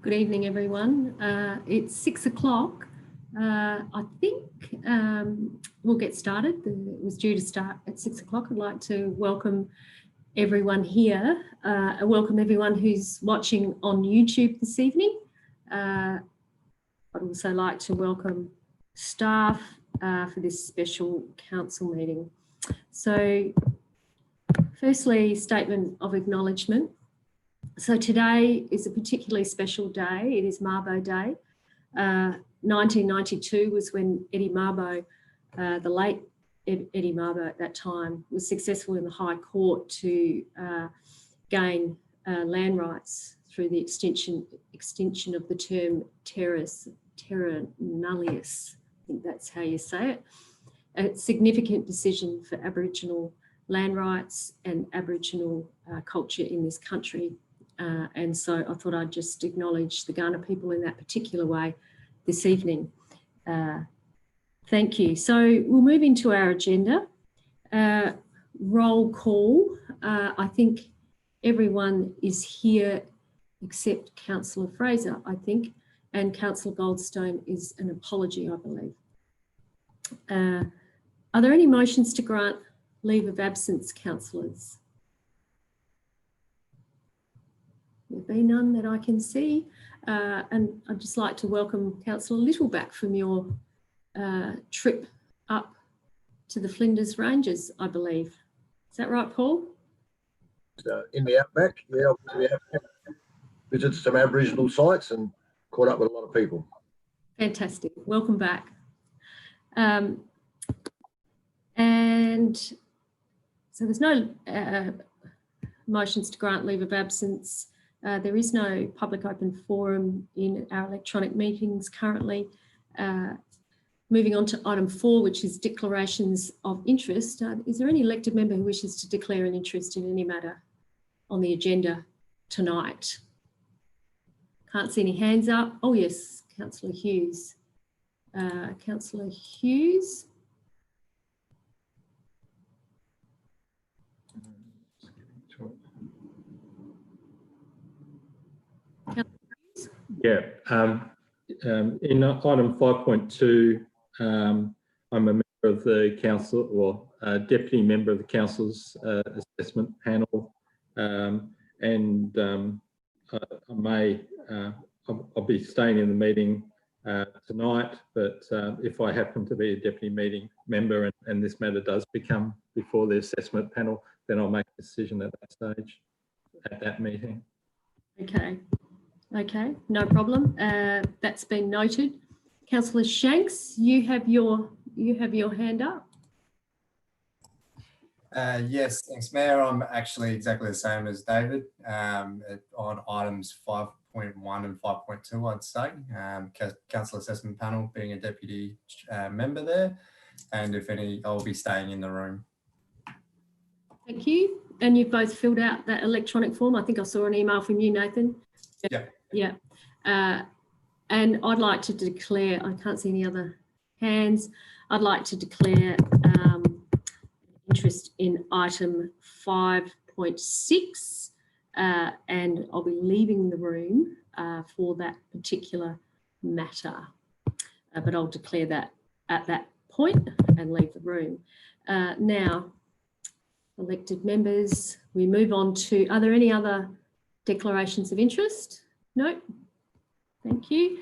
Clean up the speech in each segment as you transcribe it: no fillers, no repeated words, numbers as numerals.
Good evening, everyone. It's 6 o'clock. I think we'll get started. It was due to start at 6 o'clock. I'd like to welcome everyone here. Welcome everyone who's watching on YouTube this evening. I'd also like to welcome staff for this special council meeting. So, firstly, statement of acknowledgement. So today is a particularly special day. It is Mabo Day. 1992 was when Eddie Mabo, the late Eddie Mabo at that time, was successful in the High Court to gain land rights through the extinction of the term terra nullius. I think that's how you say it. A significant decision for Aboriginal land rights and Aboriginal culture in this country. And so I thought I'd just acknowledge the Kaurna people in that particular way this evening. Thank you. So we'll move into our agenda. Roll call. I think everyone is here except Councillor Fraser, I think, and Councillor Goldstone is an apology, I believe. Are there any motions to grant leave of absence, councillors? There be none that I can see. And I'd just like to welcome Councillor Little back from your trip up to the Flinders Ranges, I believe. Is that right, Paul? In the outback, yeah, we have visited some Aboriginal sites and caught up with a lot of people. Fantastic. Welcome back. And so there's no motions to grant leave of absence. There is no public open forum in our electronic meetings currently. Moving on to item 4, which is declarations of interest. Is there any elected member who wishes to declare an interest in any matter on the agenda tonight? Can't see any hands up. Oh yes, Councillor Hughes. Councillor Hughes. Yeah, in item 5.2, I'm a member of the council, or deputy member of the council's assessment panel, and I'll be staying in the meeting tonight, but if I happen to be a deputy meeting member and this matter does become before the assessment panel, then I'll make a decision at that stage, at that meeting. Okay, no problem. That's been noted. Councillor Shanks, you have your hand up. Yes, thanks, Mayor. I'm actually exactly the same as David on items 5.1 and 5.2, I'd say. Council Assessment Panel, being a deputy member there, and if any, I'll be staying in the room. Thank you. And you've both filled out that electronic form. I think I saw an email from you, Nathan. Yeah. And I'd like to declare, I can't see any other hands, I'd like to declare interest in item 5.6 and I'll be leaving the room for that particular matter. But I'll declare that at that point and leave the room. Now, elected members, we move on to, are there any other declarations of interest? No, thank you.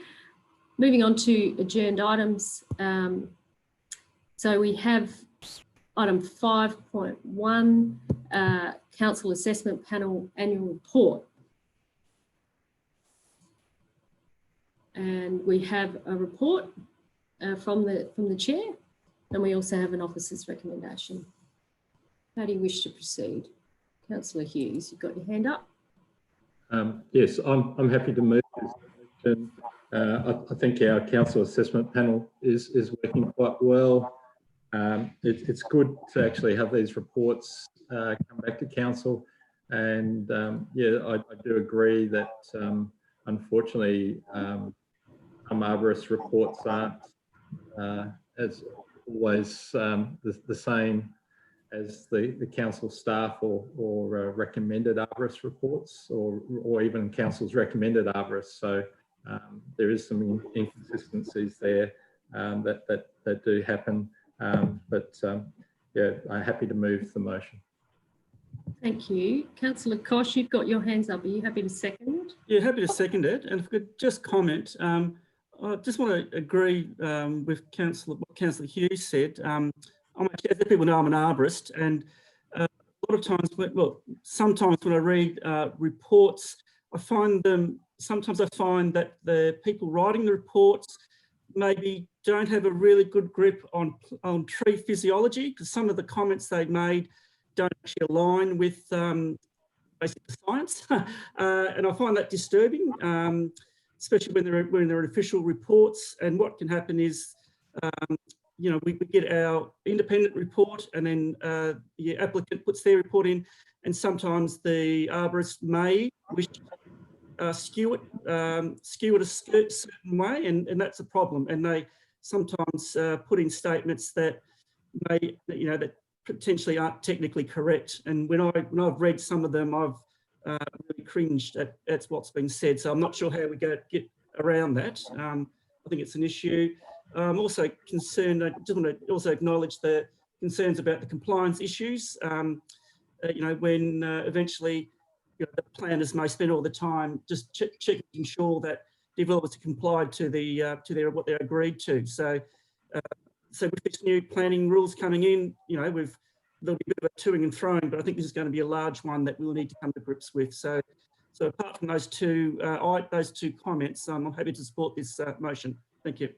Moving on to adjourned items. So we have item 5.1, Council Assessment Panel Annual Report. And we have a report from the chair, and we also have an officer's recommendation. How do you wish to proceed? Councillor Hughes, you've got your hand up. Yes, I'm happy to move this. I think our council assessment panel is working quite well. It's good to actually have these reports come back to council, and yeah, I do agree that unfortunately our arborist reports aren't as always the same as the council staff or recommended arborist reports, or even council's recommended arborist. So there is some inconsistencies there that do happen. Yeah, I'm happy to move the motion. Thank you. Councillor Kosh, you've got your hands up. Are you happy to second? Yeah, happy to second it. And if I could just comment, I just want to agree with what Councillor Hughes said. As people know, I'm an arborist, and a lot of times, sometimes when I read reports, sometimes I find that the people writing the reports maybe don't have a really good grip on tree physiology, because some of the comments they've made don't actually align with basic science. And I find that disturbing, especially when there are official reports. And what can happen is, we get our independent report, and then the applicant puts their report in, and sometimes the arborist may wish to skew it a certain way, and that's a problem. And they sometimes put in statements that may, that potentially aren't technically correct. And when I've read some of them, I've really cringed at what's been said. So I'm not sure how we get around that. I think it's an issue. I'm also concerned. I just want to also acknowledge the concerns about the compliance issues. When eventually the planners may spend all the time just checking sure that developers are complied to what they agreed to. So with this new planning rules coming in, there'll be a bit of a toing and throwing, but I think this is going to be a large one that we'll need to come to grips with. So apart from those two comments, I'm happy to support this motion. Thank you.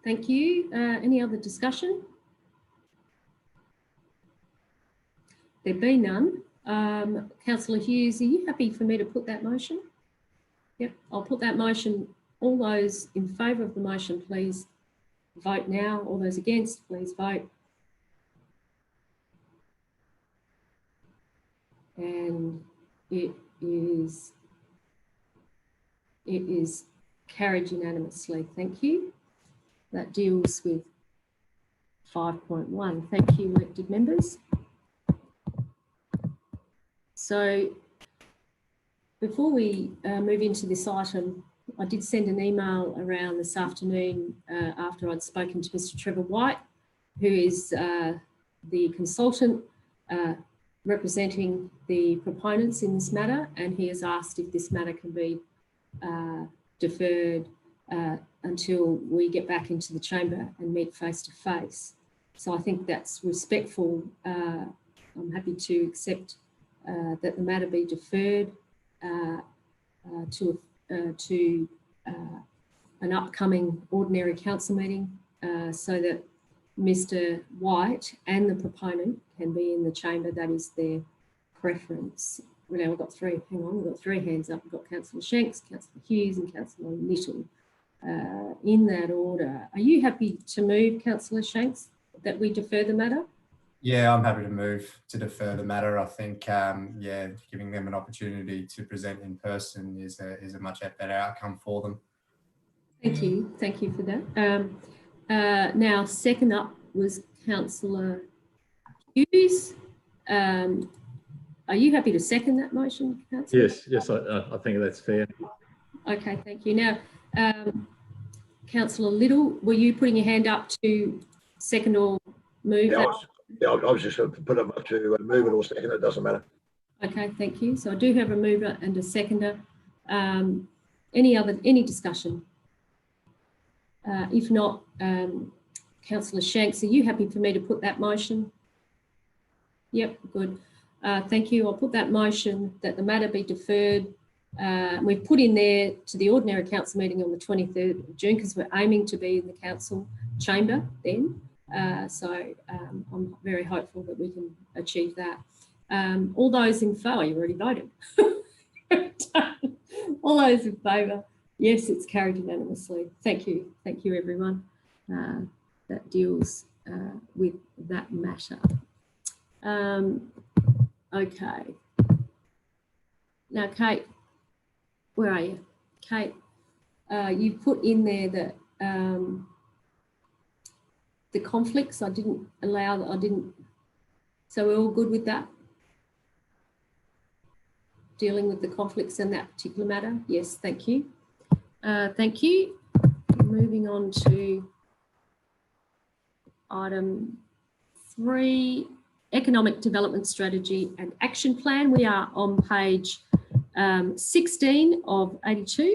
Thank you. Any other discussion? There be none. Councillor Hughes, are you happy for me to put that motion? Yep, I'll put that motion. All those in favour of the motion, please vote now. All those against, please vote. And it is carried unanimously. Thank you. That deals with 5.1. Thank you, elected members. So before we move into this item, I did send an email around this afternoon after I'd spoken to Mr. Trevor White, who is the consultant representing the proponents in this matter, and he has asked if this matter can be deferred until we get back into the chamber and meet face to face. So I think that's respectful. I'm happy to accept that the matter be deferred to an upcoming ordinary council meeting so that Mr. White and the proponent can be in the chamber. That is their preference. Well, now we've got three hands up. We've got Councillor Shanks, Councillor Hughes and Councillor Little in that order. Are you happy to move, Councillor Shanks, that we defer the matter? Yeah, I'm happy to move to defer the matter. I think, giving them an opportunity to present in person is a much better outcome for them. Thank you for that. Now, second up was Councillor Hughes. Are you happy to second that motion, Councillor? Yes, I think that's fair. Okay, thank you. Now, Councillor Little, were you putting your hand up to second or move? I was just going to put it up to move it or second. It doesn't matter. Okay, thank you. So I do have a mover and a seconder. Any discussion? If not, Councillor Shanks, are you happy for me to put that motion? Yep, good. Thank you. I'll put that motion that the matter be deferred. We've put in there to the ordinary council meeting on the 23rd of June because we're aiming to be in the council chamber then. So I'm very hopeful that we can achieve that. All those in favour, you already voted. All those in favour, yes, it's carried unanimously. Thank you everyone. That deals with that matter. Okay. Now, Kate, where are you? Kate, you put in there that the conflicts, I didn't So we're all good with that? Dealing with the conflicts in that particular matter? Yes, thank you. Thank you. Moving on to item 3, Economic Development Strategy and Action Plan. We are on page 16 of 82.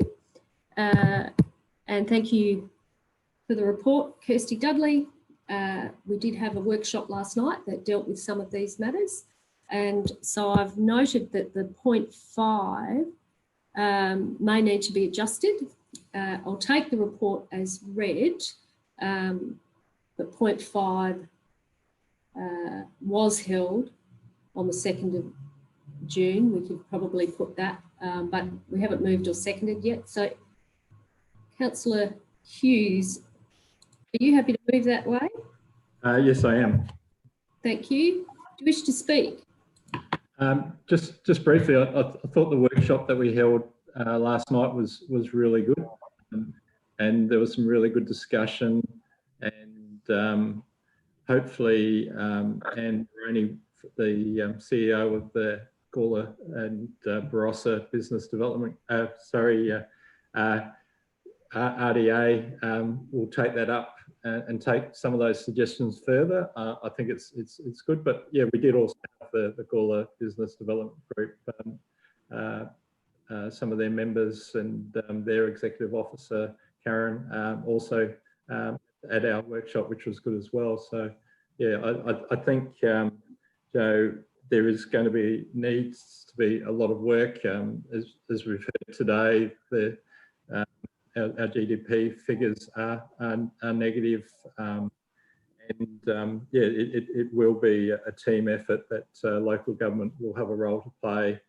And thank you for the report, Kirsty Dudley. We did have a workshop last night that dealt with some of these matters. And so I've noted that the point 5 may need to be adjusted. I'll take the report as read, but point 5 was held on the 2nd of June. We could probably put that, but we haven't moved or seconded yet. So, Councillor Hughes, are you happy to move that way? Yes, I am. Thank you. Do you wish to speak? Just briefly, I thought the workshop that we held last night was really good, and there was some really good discussion, and hopefully, and Ronnie, the CEO of the Gawler and Barossa Business Development, RDA, will take that up and take some of those suggestions further. I think it's good, but yeah, we did also have the Gawler Business Development Group, some of their members and their executive officer, Karen, also at our workshop, which was good as well. So yeah, I think Joe, there is going to be needs to be a lot of work, as we've heard today. Our GDP figures are negative, and yeah, it will be a team effort that local government will have a role to play,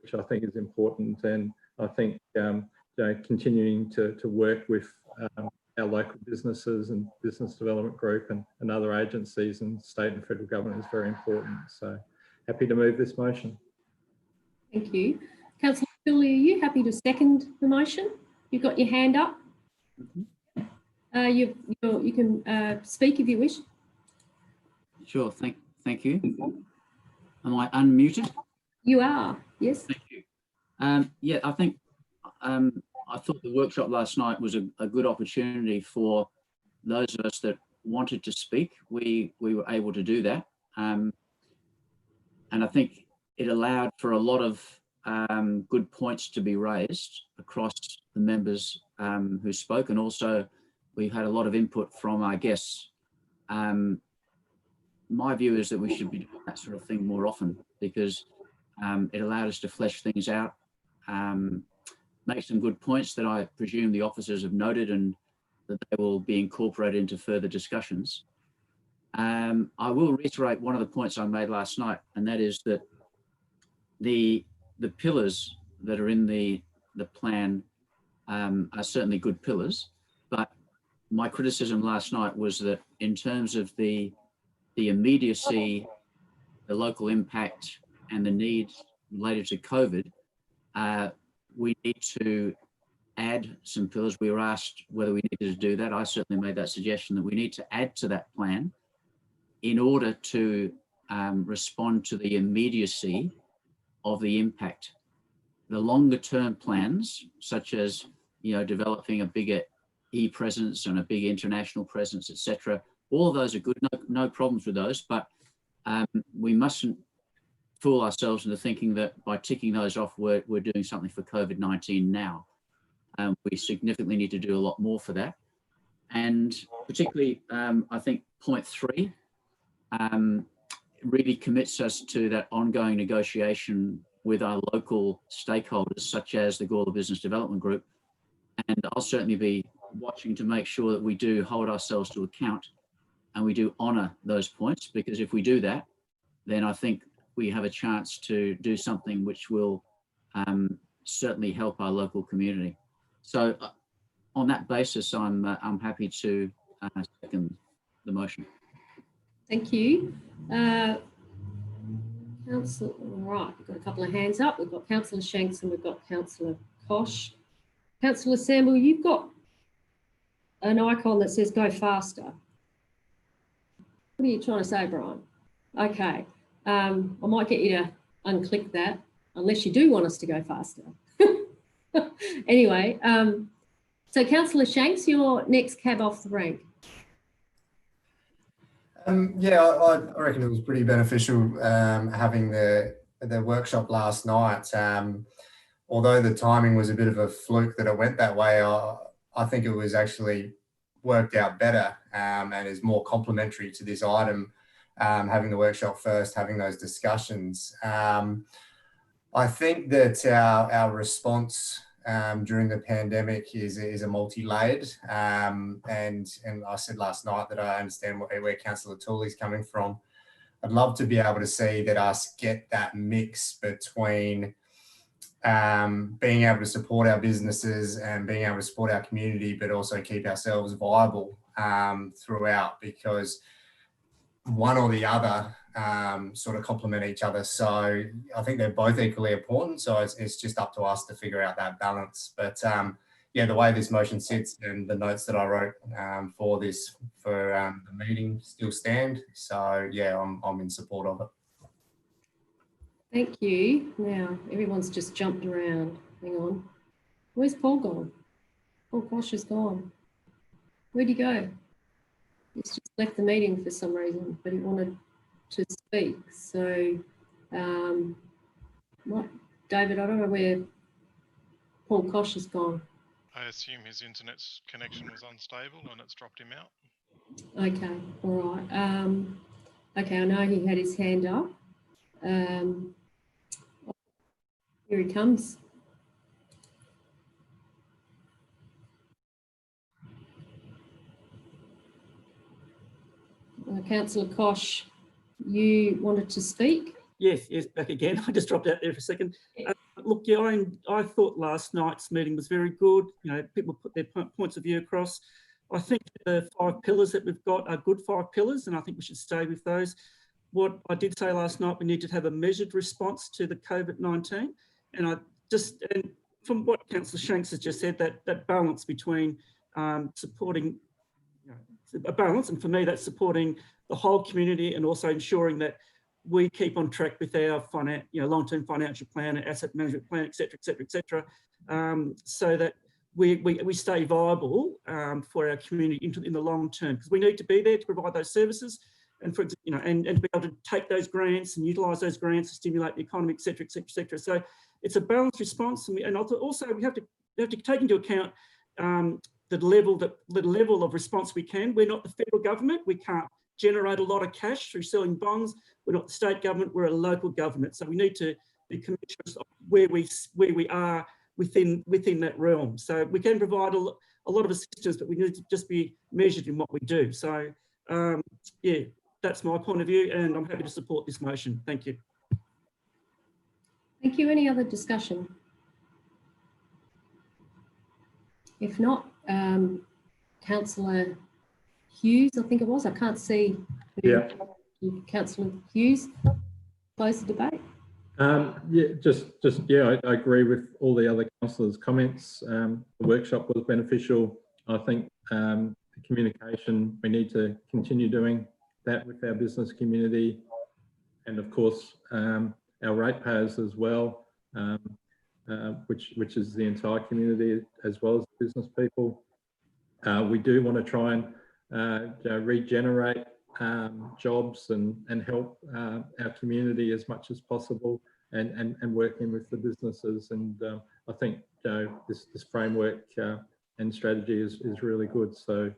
which I think is important. And I think continuing to work with our local businesses and business development group and other agencies and state and federal government is very important. So happy to move this motion. Thank you. Councillor Philly, are you happy to second the motion? You've got your hand up. You can speak if you wish. Sure, thank you. Am I unmuted? You are, yes. Thank you. Yeah, I think I thought the workshop last night was a good opportunity for those of us that wanted to speak. We were able to do that, and I think it allowed for a lot of good points to be raised across the members who spoke, and also we've had a lot of input from our guests. My view is that we should be doing that sort of thing more often, because it allowed us to flesh things out, make some good points that I presume the officers have noted and that they will be incorporated into further discussions. I will reiterate one of the points I made last night, and that is that the pillars that are in the plan are certainly good pillars, but my criticism last night was that in terms of the immediacy, the local impact and the needs related to COVID, we need to add some pillars. We were asked whether we needed to do that. I certainly made that suggestion that we need to add to that plan in order to respond to the immediacy of the impact. The longer term plans, such as developing a bigger e-presence and a big international presence, etc., all of those are good. No problems with those, but we mustn't fool ourselves into thinking that by ticking those off, we're doing something for COVID-19 now. We significantly need to do a lot more for that. And particularly, I think point 3 really commits us to that ongoing negotiation with our local stakeholders, such as the Gawler Business Development Group. And I'll certainly be watching to make sure that we do hold ourselves to account and we do honour those points, because if we do that, then I think we have a chance to do something which will certainly help our local community. So on that basis, I'm happy to second the motion. Thank you. Councillor, all right, we've got a couple of hands up. We've got Councillor Shanks and we've got Councillor Kosh. Councillor Samble, you've got an icon that says go faster. What are you trying to say, Brian? Okay. I might get you to unclick that, unless you do want us to go faster. Anyway, so Councillor Shanks, your next cab off the rank. Yeah, I reckon it was pretty beneficial having the workshop last night. Although the timing was a bit of a fluke that it went that way, I think it was actually worked out better and is more complementary to this item, having the workshop first, having those discussions. I think that our response during the pandemic is a multi-layered, and I said last night that I understand where Councillor Tooley's coming from. I'd love to be able to see that us get that mix between being able to support our businesses and being able to support our community, but also keep ourselves viable throughout, because one or the other sort of complement each other. So I think they're both equally important. So it's just up to us to figure out that balance. But yeah, the way this motion sits and the notes that I wrote for the meeting still stand. So yeah, I'm in support of it. Thank you. Now, everyone's just jumped around. Hang on. Where's Paul gone? Paul Kosh is gone. Where'd he go? He's just left the meeting for some reason, but he wanted to speak. So, what, David, I don't know where Paul Kosh has gone. I assume his internet connection was unstable and it's dropped him out. Okay, all right. Okay, I know he had his hand up. Here he comes. Councillor Kosh, you wanted to speak? Yes, back again. I just dropped out there for a second. Look, yeah, I thought last night's meeting was very good. You know, people put their points of view across. I think the 5 pillars that we've got are good 5 pillars, and I think we should stay with those. What I did say last night, we need to have a measured response to the COVID-19, and from what Councillor Shanks has just said, that balance between supporting, a balance, and for me that's supporting the whole community and also ensuring that we keep on track with our long-term financial plan, asset management plan, etc., so that we stay viable for our community in the long term, because we need to be there to provide those services, and and be able to take those grants and utilise those grants to stimulate the economy, etc. So it's a balanced response, and also we have to take into account the level of response we can. We're not the federal government. We can't generate a lot of cash through selling bonds. We're not the state government. We're a local government. So we need to be conscious of where we are within that realm. So we can provide a lot of assistance, but we need to just be measured in what we do. So yeah, that's my point of view, and I'm happy to support this motion. Thank you. Thank you. Any other discussion? If not, Councillor Hughes, I think it was. I can't see. Yeah. Councillor Hughes, close the debate. Yeah, I agree with all the other councillors' comments. The workshop was beneficial. I think the communication, we need to continue doing that with our business community, and of course our ratepayers as well, which is the entire community as well as business people. We do want to try and regenerate jobs and help our community as much as possible, and working with the businesses. And I think this framework and strategy is really good. So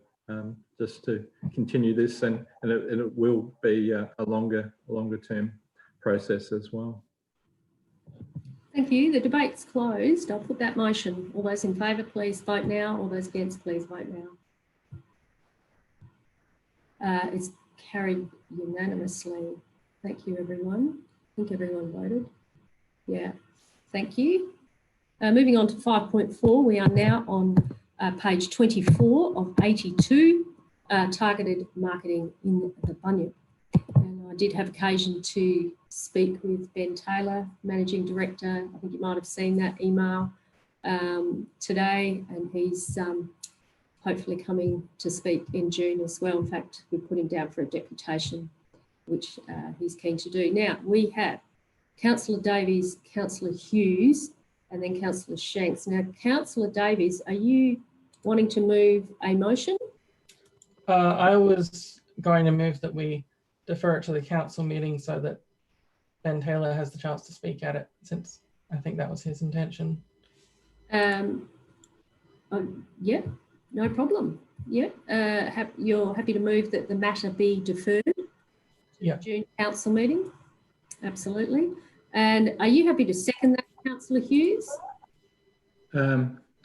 just to continue this, and it will be a longer term process as well. Thank you. The debate's closed. I'll put that motion. All those in favour, please vote now. All those against, please vote now. It's carried unanimously. Thank you, everyone. I think everyone voted. Yeah, thank you. Moving on to 5.4, we are now on page 24 of 82, targeted marketing in the bunyip. And I did have occasion to speak with Ben Taylor, Managing Director. I think you might have seen that email today, and he's hopefully coming to speak in June as well. In fact, we put him down for a deputation which he's keen to do. Now, we have Councillor Davies, Councillor Hughes, and then Councillor Shanks. Now, Councillor Davies, are you wanting to move a motion? I was going to move that we defer it to the council meeting so that Ben Taylor has the chance to speak at it, since I think that was his intention. Yeah, no problem. Yeah, you're happy to move that the matter be deferred to Yeah. June council meeting? Absolutely. And are you happy to second that, Councillor Hughes?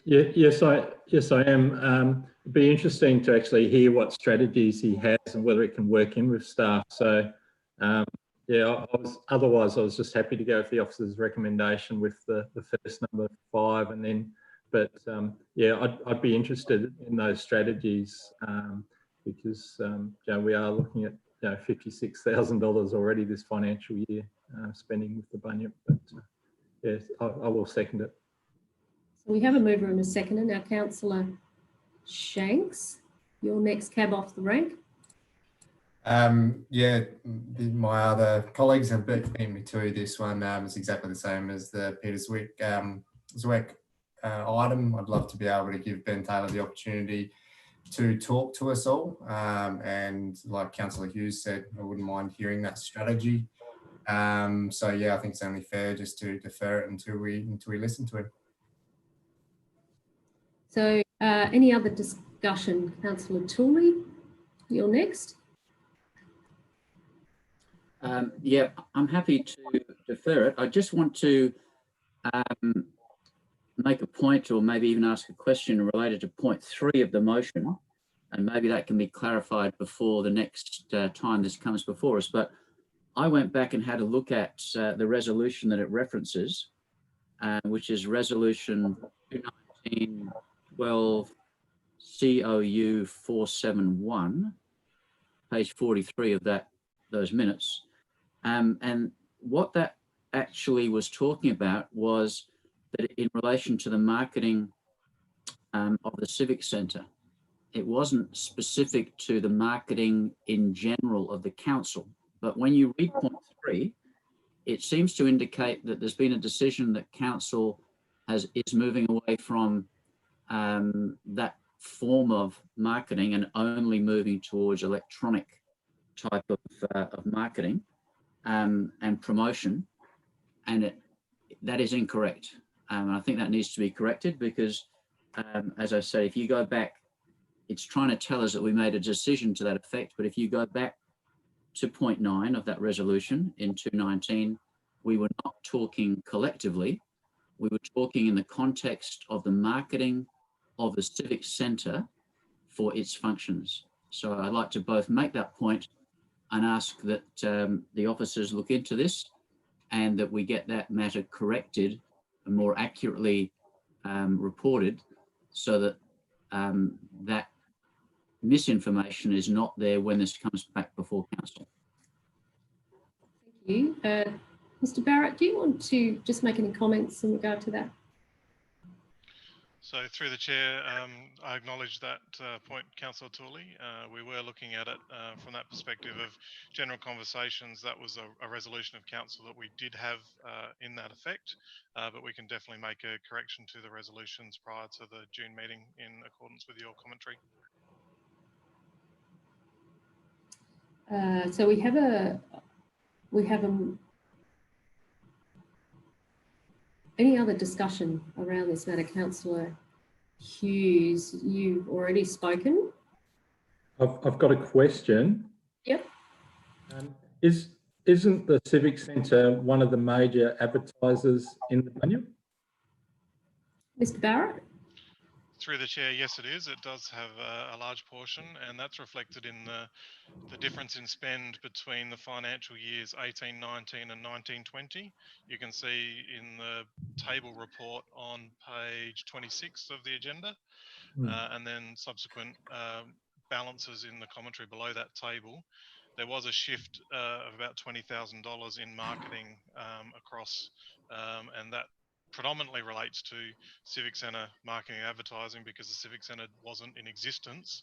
Yes, I am. It'd be interesting to actually hear what strategies he has and whether it can work in with staff. So, yeah, otherwise I was just happy to go with the officer's recommendation with the first number 5, and then, but yeah, I'd be interested in those strategies because you know, we are looking at $56,000 already this financial year spending with the bunyip. But yes, I will second it. So we have a mover and a seconder. Now, Councillor Shanks, your next cab off the rank. Yeah, my other colleagues have beat me to this one. It's exactly the same as the Peter Zwick item. I'd love to be able to give Ben Taylor the opportunity to talk to us all. And like Councillor Hughes said, I wouldn't mind hearing that strategy. So yeah, I think it's only fair just to defer it until we listen to him. So any other discussion? Councillor Tooley, you're next. Yeah, I'm happy to defer it. I just want to make a point, or maybe even ask a question related to point 3 of the motion, and maybe that can be clarified before the next time this comes before us. But I went back and had a look at the resolution that it references, which is Resolution 2019-12 COU 471, page 43 of those minutes. And what that actually was talking about was that in relation to the marketing of the Civic Centre, it wasn't specific to the marketing in general of the council. But when you read point 3, it seems to indicate that there's been a decision that council is moving away from that form of marketing and only moving towards electronic type of marketing and promotion, and that is incorrect. And I think that needs to be corrected because, as I say, if you go back, it's trying to tell us that we made a decision to that effect. But if you go back to point 9 of that resolution in 2019, we were not talking collectively. We were talking in the context of the marketing of the Civic Centre for its functions. So I'd like to both make that point and ask that the officers look into this and that we get that matter corrected and more accurately reported, so that that misinformation is not there when this comes back before council. Thank you. Mr. Barrett, do you want to just make any comments in regard to that? So through the chair, I acknowledge that point, Councillor Tooley. We were looking at it from that perspective of general conversations. That was a resolution of council that we did have in that effect, but we can definitely make a correction to the resolutions prior to the June meeting in accordance with your commentary. So we have any other discussion around this matter? Councillor Hughes, you've already spoken. I've got a question. Yep. Isn't the Civic Centre one of the major advertisers in the bunyip? Mr. Barrett? Through the chair, yes, it is. It does have a large portion, and that's reflected in the difference in spend between the financial years 18-19 and 19-20. You can see in the table report on page 26 of the agenda, and then subsequent balances in the commentary below that table. There was a shift of about $20,000 in marketing across, and that predominantly relates to Civic Centre marketing and advertising, because the Civic Centre wasn't in existence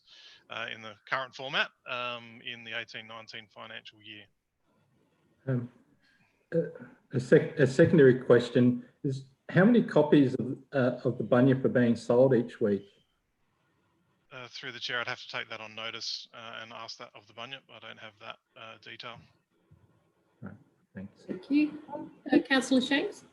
in the current format in the 18-19 financial year. A secondary question is, how many copies of the Bunyip are being sold each week? Through the chair, I'd have to take that on notice and ask that of the Bunyip. I don't have that detail. Right, thanks. Thank you. Councillor Shanks?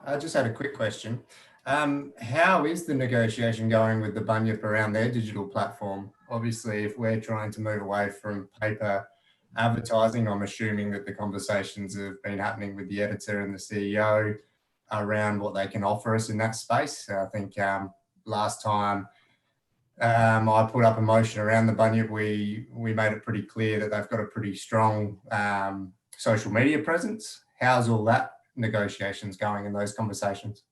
I just had a quick question. How is the negotiation going with the Bunyip around their digital platform? Obviously, if we're trying to move away from paper advertising, I'm assuming that the conversations have been happening with the editor and the CEO around what they can offer us in that space. I think last time I put up a motion around the Bunyip, we made it pretty clear that they've got a pretty strong social media presence. How's all that negotiations going in those conversations?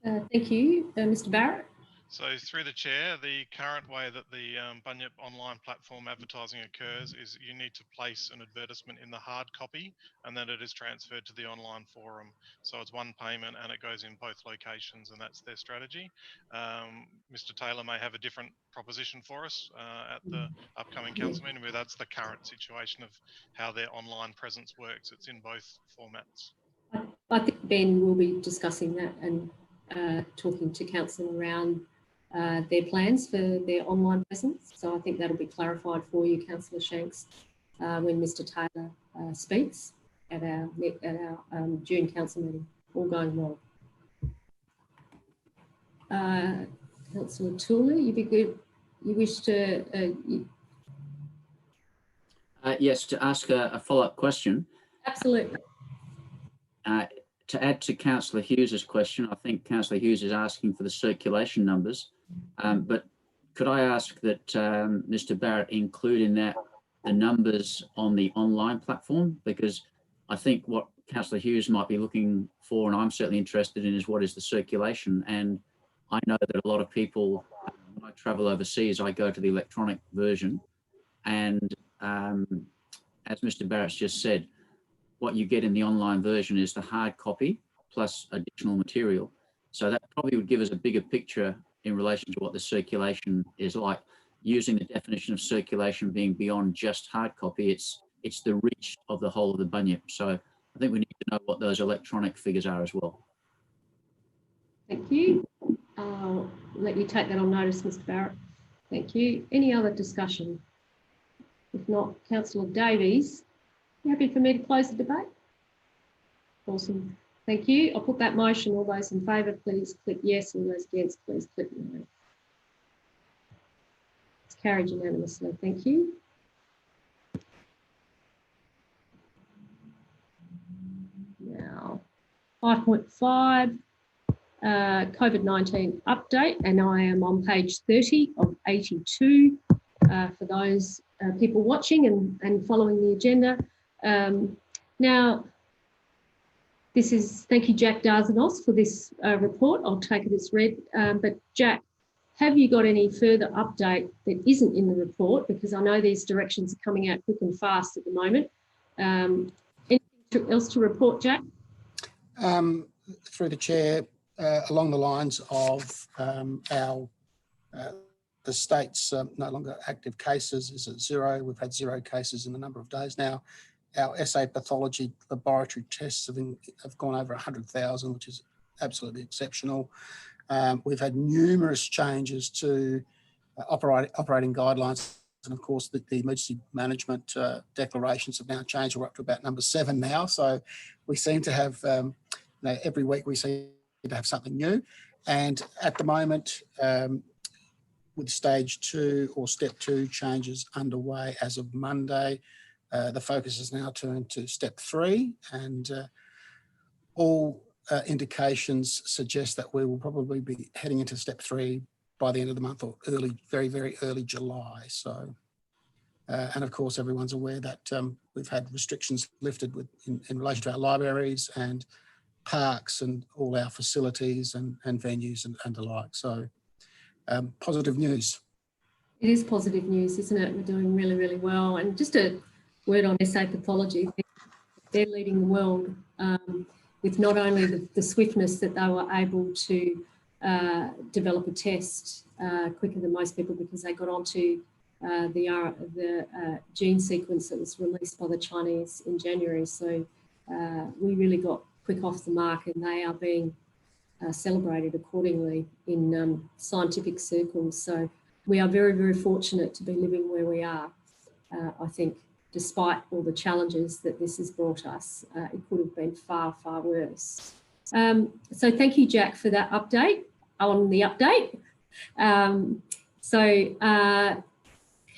Thank you. Mr. Barrett? So through the chair, the current way that the Bunyip online platform advertising occurs is you need to place an advertisement in the hard copy and then it is transferred to the online forum. So it's one payment and it goes in both locations, and that's their strategy. Mr. Taylor may have a different proposition for us at the upcoming council meeting, but that's the current situation of how their online presence works. It's in both formats. I think Ben will be discussing that and talking to council around their plans for their online presence. So I think that'll be clarified for you, Councillor Shanks, when Mr. Taylor speaks at our June council meeting. All going well. Councillor Tooley, you'd be good. You wish to? Yes, to ask a follow-up question. Absolutely. To add to Councillor Hughes's question, I think Councillor Hughes is asking for the circulation numbers, but could I ask that Mr. Barrett include in that the numbers on the online platform? Because I think what Councillor Hughes might be looking for, and I'm certainly interested in, is what is the circulation. And I know that a lot of people, when I travel overseas, I go to the electronic version, and as Mr. Barrett's just said, what you get in the online version is the hard copy plus additional material. So that probably would give us a bigger picture in relation to what the circulation is like. Using the definition of circulation being beyond just hard copy, it's the reach of the whole of the Bunyip. So I think we need to know what those electronic figures are as well. Thank you. I'll let you take that on notice, Mr. Barrett. Thank you. Any other discussion? If not, Councillor Davies, you happy for me to close the debate? Awesome. Thank you. I'll put that motion. All those in favour, please click yes. All those against, please click no. It's carried unanimously. Thank you. Now, 5.5, COVID-19 update, and I am on page 30 of 82 for those people watching and following the agenda. Now, this is, thank you, Jack Darzanos, for this report. I'll take it as read. But Jack, have you got any further update that isn't in the report? Because I know these directions are coming out quick and fast at the moment. Anything else to report, Jack? Through the chair, along the lines of the state's no longer active cases is at 0. We've had 0 cases in a number of days now. Our SA pathology laboratory tests have gone over 100,000, which is absolutely exceptional. We've had numerous changes to operating guidelines. And of course, the emergency management declarations have now changed. We're up to about number 7 now. So we seem to have, every week we seem to have something new. And at the moment, with stage 2 or step 2 changes underway as of Monday, the focus is now turned to step 3, and all indications suggest that we will probably be heading into step 3 by the end of the month, or very, very early July. So, and of course, everyone's aware that we've had restrictions lifted in relation to our libraries and parks and all our facilities and venues and the like. So positive news. It is positive news, isn't it? We're doing really, really well. And just a word on SA pathology, they're leading the world with not only the swiftness that they were able to develop a test quicker than most people, because they got onto the gene sequence that was released by the Chinese in January. So we really got quick off the mark, and they are being celebrated accordingly in scientific circles. So we are very, very fortunate to be living where we are. I think despite all the challenges that this has brought us, it could have been far, far worse. So thank you, Jack, for that update on the update.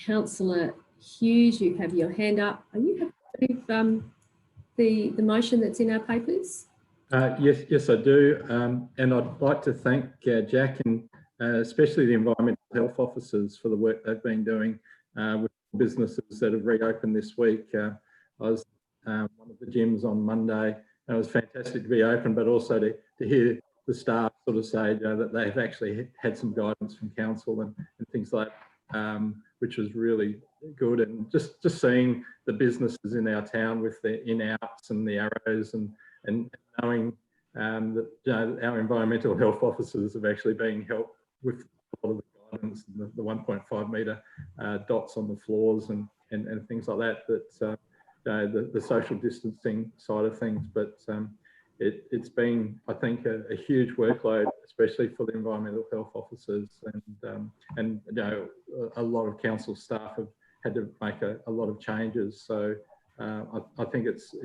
Councillor Hughes, you have your hand up. Are you happy with the motion that's in our papers? Yes, I do. And I'd like to thank Jack and especially the environmental health officers for the work they've been doing with businesses that have reopened this week. I was one of the gyms on Monday, and it was fantastic to be open, but also to hear the staff sort of say that they've actually had some guidance from council and things like that, which was really good. And just seeing the businesses in our town with the in-outs and the arrows and knowing that our environmental health officers have actually been helped with a lot of the guidance and the 1.5 metre dots on the floors and things like that, the social distancing side of things. But it's been, I think, a huge workload, especially for the environmental health officers, and a lot of council staff have had to make a lot of changes. So I think it's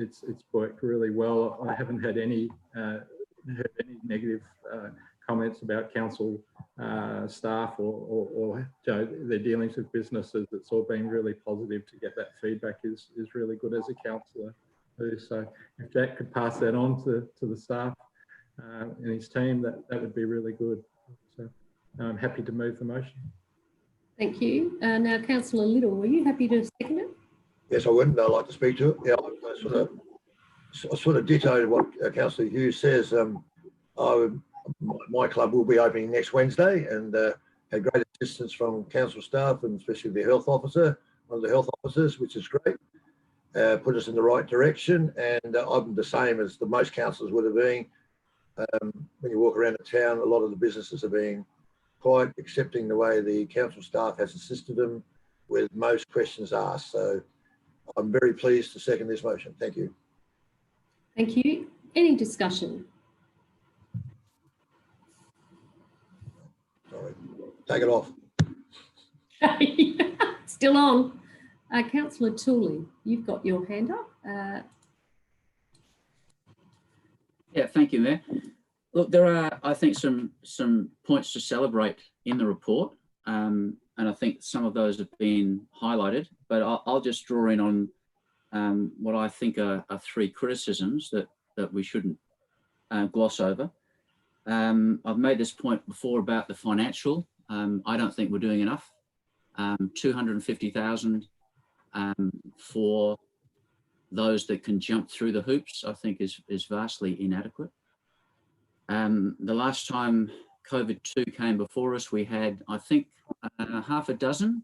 worked really well. I haven't had heard any negative comments about council staff or their dealings with businesses. It's all been really positive. To get that feedback is really good as a councillor. So if Jack could pass that on to the staff and his team, that would be really good. So I'm happy to move the motion. Thank you. Now, Councillor Little, were you happy to second it? Yes, I would. I'd like to speak to it. Yeah, I sort of dittoed what Councillor Hughes says. My club will be opening next Wednesday, and had great assistance from council staff and especially the health officer, one of the health officers, which is great. Put us in the right direction, and I'm the same as most councillors would have been. When you walk around the town, a lot of the businesses are being quite accepting the way the council staff has assisted them with most questions asked. So I'm very pleased to second this motion. Thank you. Thank you. Any discussion? Sorry, take it off. Still on. Councillor Tooley, you've got your hand up. Yeah, thank you, Mayor. Look, there are, I think, some points to celebrate in the report, and I think some of those have been highlighted, but I'll just draw in on what I think are three criticisms that we shouldn't gloss over. I've made this point before about the financial. I don't think we're doing enough. 250,000 for those that can jump through the hoops, I think is vastly inadequate. The last time COVID-2 came before us, we had, I think, half a dozen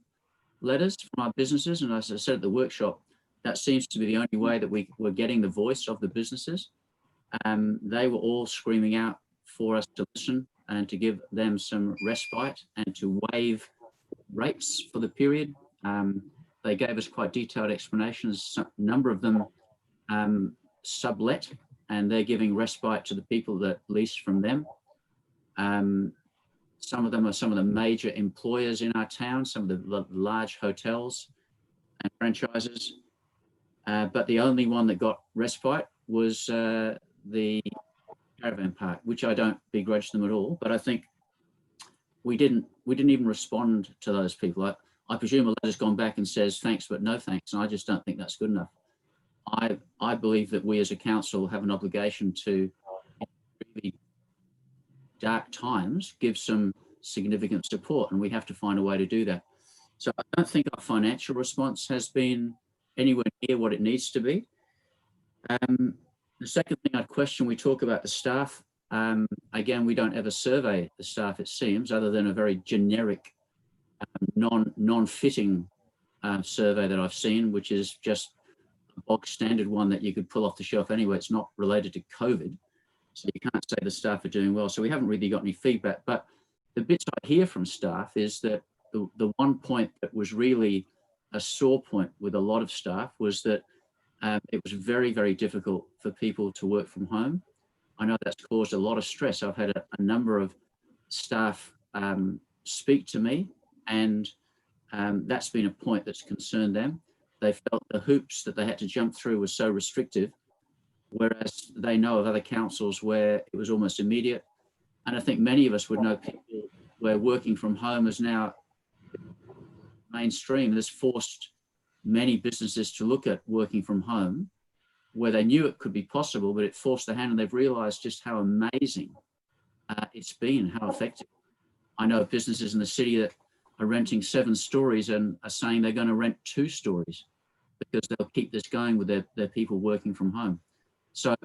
letters from our businesses. And as I said at the workshop, that seems to be the only way that we were getting the voice of the businesses. They were all screaming out for us to listen and to give them some respite and to waive rates for the period. They gave us quite detailed explanations. A number of them sublet, and they're giving respite to the people that lease from them. Some of them are some of the major employers in our town, some of the large hotels and franchises. But the only one that got respite was the caravan park, which I don't begrudge them at all. But I think we didn't even respond to those people. I presume a letter's gone back and says thanks, but no thanks. And I just don't think that's good enough. I believe that we as a council have an obligation to, in really dark times, give some significant support, and we have to find a way to do that. So I don't think our financial response has been anywhere near what it needs to be. The second thing I'd question, we talk about the staff. Again, we don't ever survey the staff, it seems, other than a very generic, non-fitting survey that I've seen, which is just a bog standard one that you could pull off the shelf anyway. It's not related to COVID. So you can't say the staff are doing well. So we haven't really got any feedback. But the bits I hear from staff is that the one point that was really a sore point with a lot of staff was that it was very, very difficult for people to work from home. I know that's caused a lot of stress. I've had a number of staff speak to me, and that's been a point that's concerned them. They felt the hoops that they had to jump through were so restrictive, whereas they know of other councils where it was almost immediate. And I think many of us would know people where working from home is now mainstream. This forced many businesses to look at working from home, where they knew it could be possible, but it forced their hand, and they've realized just how amazing it's been, how effective. I know businesses in the city that are renting 7 stories and are saying they're going to rent 2 stories because they'll keep this going with their people working from home. So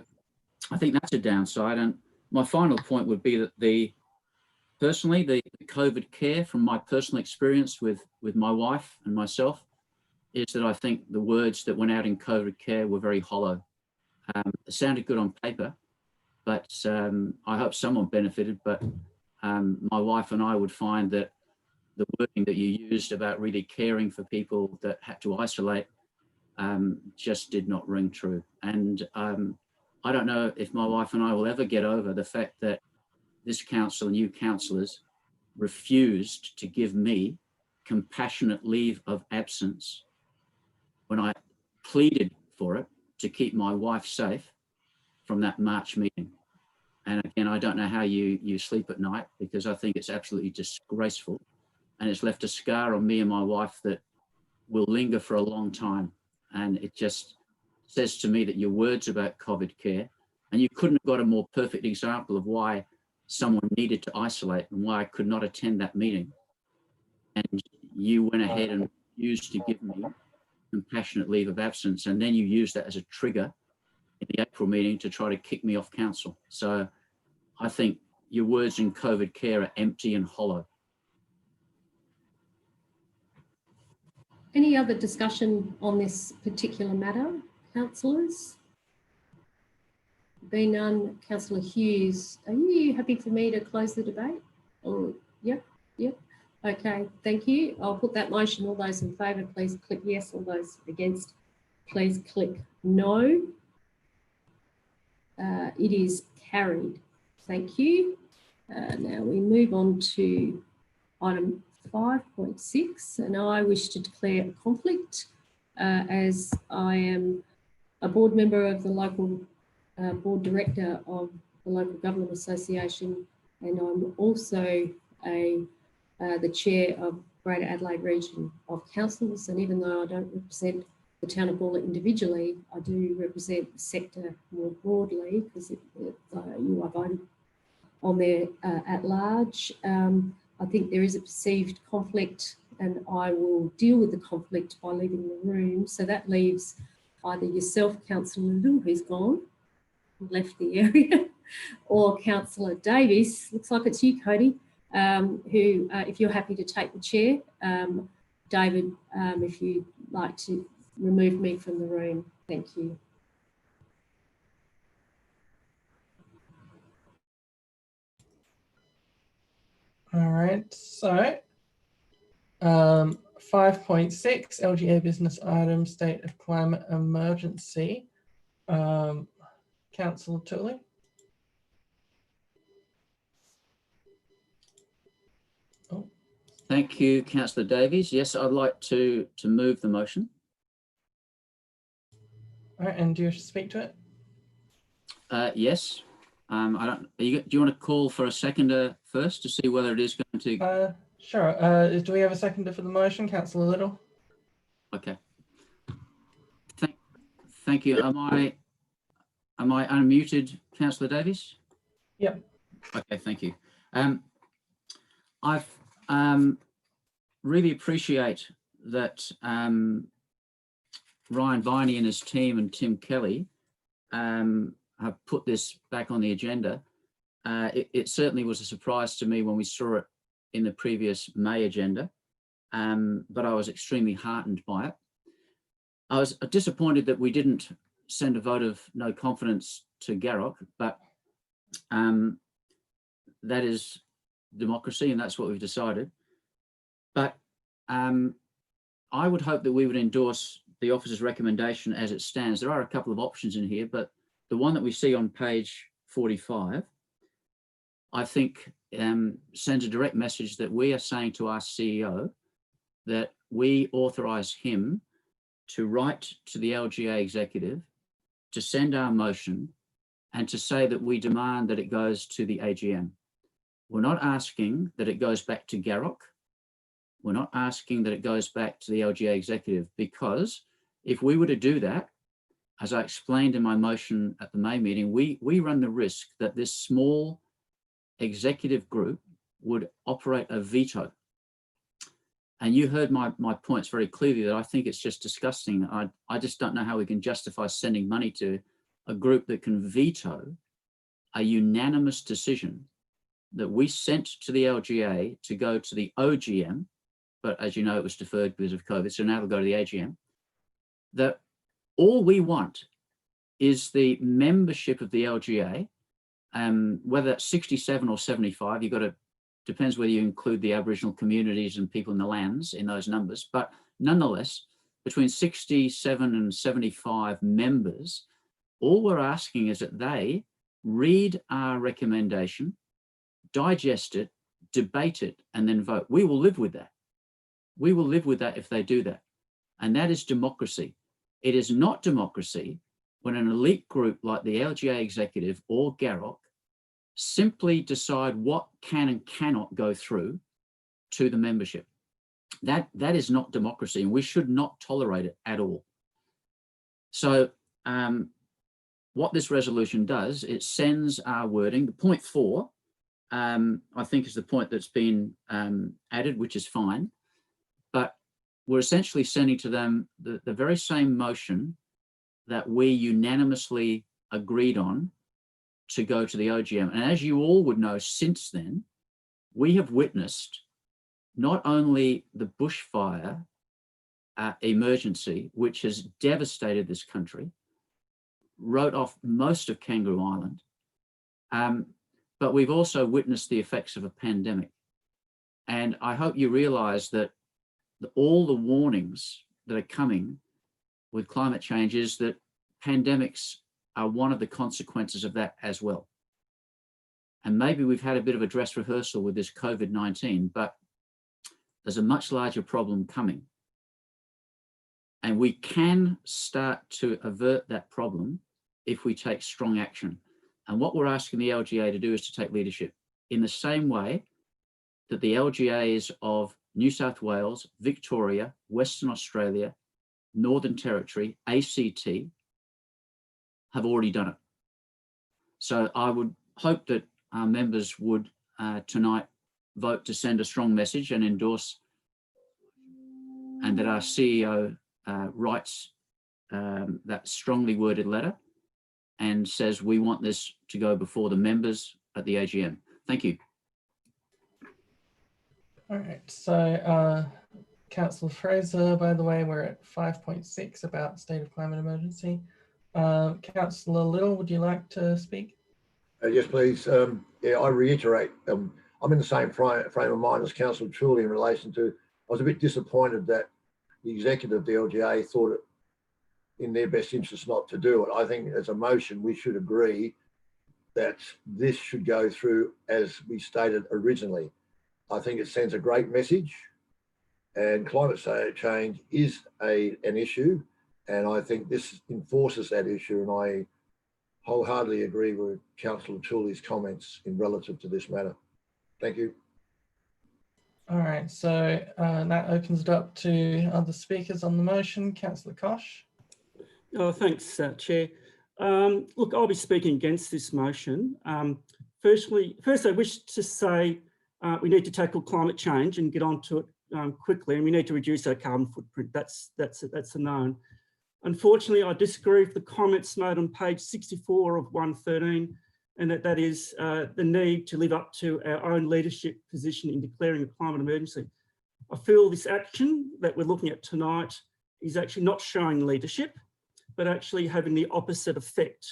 I think that's a downside. And my final point would be that personally, the COVID care, from my personal experience with my wife and myself, is that I think the words that went out in COVID care were very hollow. It sounded good on paper, but I hope someone benefited. But my wife and I would find that the wording that you used about really caring for people that had to isolate just did not ring true. And I don't know if my wife and I will ever get over the fact that this council and you councillors refused to give me compassionate leave of absence when I pleaded for it to keep my wife safe from that March meeting. And again, I don't know how you sleep at night, because I think it's absolutely disgraceful, and it's left a scar on me and my wife that will linger for a long time. And it just says to me that your words about COVID care, and you couldn't have got a more perfect example of why someone needed to isolate and why I could not attend that meeting. And you went ahead and refused to give me compassionate leave of absence, and then you used that as a trigger in the April meeting to try to kick me off council. So I think your words in COVID care are empty and hollow. Any other discussion on this particular matter, councillors? Being none, Councillor Hughes, are you happy for me to close the debate? Oh, yep. Okay, thank you. I'll put that motion. All those in favour, please click yes. All those against, please click no. It is carried. Thank you. Now we move on to item 5.6, and I wish to declare a conflict as I am a board member of the local board director of the Local Government Association, and I'm also the chair of Greater Adelaide Region of Councils. And even though I don't represent the town of Gawler individually, I do represent the sector more broadly, because you are voted on there at large. I think there is a perceived conflict, and I will deal with the conflict by leaving the room. So that leaves either yourself, Councillor Little, who's gone, left the area, or Councillor Davies, looks like it's you, Cody, who, if you're happy to take the chair, David, if you'd like to remove me from the room, thank you. All right, so 5.6 LGA business item, state of climate emergency. Councillor Tooley. Oh. Thank you, Councillor Davies. Yes, I'd like to move the motion. All right, and do you wish to speak to it? Yes. I don't. Do you want to call for a seconder first to see whether it is going to? Sure. Do we have a seconder for the motion, Councillor Little? Okay. Thank you. Am I unmuted, Councillor Davies? Yep. Okay. Thank you. I've really appreciate that Ryan Viney and his team and Tim Kelly have put this back on the agenda. It certainly was a surprise to me when we saw it in the previous May agenda, but I was extremely heartened by it. I was disappointed that we didn't send a vote of no confidence to Garrock, but that is democracy, and that's what we've decided. But I would hope that we would endorse the officer's recommendation as it stands. There are a couple of options in here, but the one that we see on page 45, I think sends a direct message that we are saying to our CEO that we authorise him to write to the LGA executive to send our motion and to say that we demand that it goes to the AGM. We're not asking that it goes back to Garrock. We're not asking that it goes back to the LGA executive, because if we were to do that, as I explained in my motion at the May meeting, we run the risk that this small executive group would operate a veto. And you heard my points very clearly that I think it's just disgusting. I just don't know how we can justify sending money to a group that can veto a unanimous decision that we sent to the LGA to go to the OGM, but as you know, it was deferred because of COVID, so now it'll go to the AGM. That all we want is the membership of the LGA, whether that's 67 or 75, you've got to, depends whether you include the Aboriginal communities and people in the lands in those numbers, but nonetheless, between 67 and 75 members, all we're asking is that they read our recommendation, digest it, debate it, and then vote. We will live with that. We will live with that if they do that. And that is democracy. It is not democracy when an elite group like the LGA executive or Garrock simply decide what can and cannot go through to the membership. That is not democracy, and we should not tolerate it at all. So what this resolution does, it sends our wording. The point 4, I think, is the point that's been added, which is fine. But we're essentially sending to them the very same motion that we unanimously agreed on to go to the OGM. And as you all would know, since then, we have witnessed not only the bushfire emergency, which has devastated this country, wrote off most of Kangaroo Island, but we've also witnessed the effects of a pandemic. And I hope you realise that all the warnings that are coming with climate change is that pandemics are one of the consequences of that as well. And maybe we've had a bit of a dress rehearsal with this COVID-19, but there's a much larger problem coming. And we can start to avert that problem if we take strong action. And what we're asking the LGA to do is to take leadership in the same way that the LGAs of New South Wales, Victoria, Western Australia, Northern Territory, ACT have already done it. So I would hope that our members would tonight vote to send a strong message and endorse, and that our CEO writes that strongly worded letter and says we want this to go before the members at the AGM. Thank you. All right, so Councillor Fraser, by the way, we're at 5.6 about state of climate emergency. Councillor Little, would you like to speak? Yes, please. Yeah, I reiterate, I'm in the same frame of mind as Councillor Truly in relation to, I was a bit disappointed that the executive of the LGA thought it in their best interest not to do it. I think as a motion, we should agree that this should go through as we stated originally. I think it sends a great message, and climate change is an issue, and I think this enforces that issue, and I wholeheartedly agree with Councillor Tully's comments in relative to this matter. Thank you. All right, so that opens it up to other speakers on the motion. Councillor Kosh. Oh, thanks, Chair. Look, I'll be speaking against this motion. First, I wish to say we need to tackle climate change and get onto it quickly, and we need to reduce our carbon footprint. That's a known. Unfortunately, I disagree with the comments made on page 64 of 113, and that is the need to live up to our own leadership position in declaring a climate emergency. I feel this action that we're looking at tonight is actually not showing leadership, but actually having the opposite effect.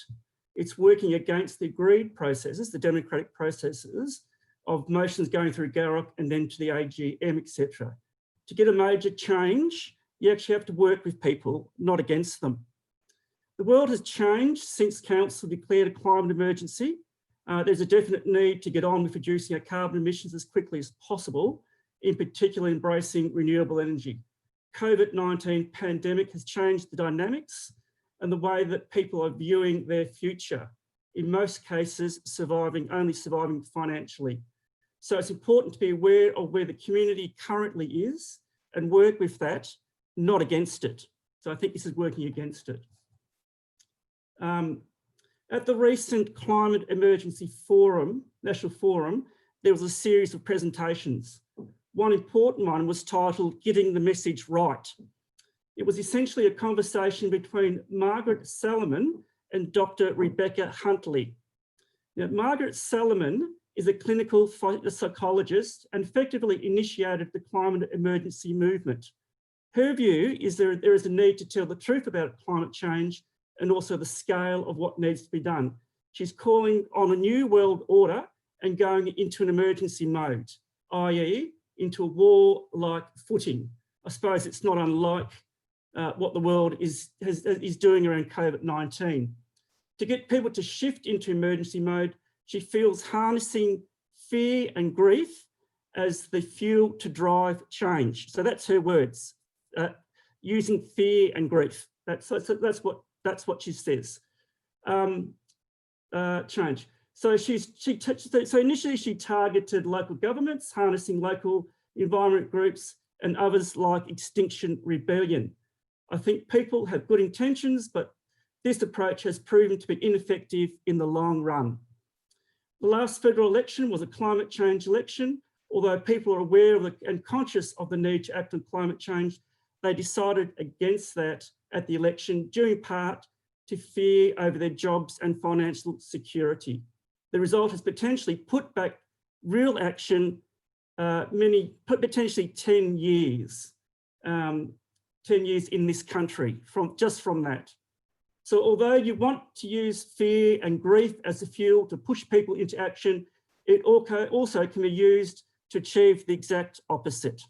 It's working against the agreed processes, the democratic processes of motions going through Garrock and then to the AGM, etc. To get a major change, you actually have to work with people, not against them. The world has changed since Council declared a climate emergency. There's a definite need to get on with reducing our carbon emissions as quickly as possible, in particular embracing renewable energy. COVID-19 pandemic has changed the dynamics and the way that people are viewing their future. In most cases, only surviving financially. So it's important to be aware of where the community currently is and work with that, not against it. So I think this is working against it. At the recent Climate Emergency Forum, National Forum, there was a series of presentations. One important one was titled Getting the Message Right. It was essentially a conversation between Margaret Salomon and Dr. Rebecca Huntley. Now, Margaret Salomon is a clinical psychologist and effectively initiated the climate emergency movement. Her view is there is a need to tell the truth about climate change and also the scale of what needs to be done. She's calling on a new world order and going into an emergency mode, i.e. into a war-like footing. I suppose it's not unlike what the world is doing around COVID-19. To get people to shift into emergency mode, she feels harnessing fear and grief as the fuel to drive change. So that's her words, using fear and grief. That's what she says. Change. So so initially she targeted local governments, harnessing local environment groups and others like Extinction Rebellion. I think people have good intentions, but this approach has proven to be ineffective in the long run. The last federal election was a climate change election. Although people are aware of and conscious of the need to act on climate change, they decided against that at the election, due in part to fear over their jobs and financial security. The result has potentially put back real action potentially 10 years. 10 years in this country just from that. So although you want to use fear and grief as a fuel to push people into action, it also can be used to achieve the exact opposite.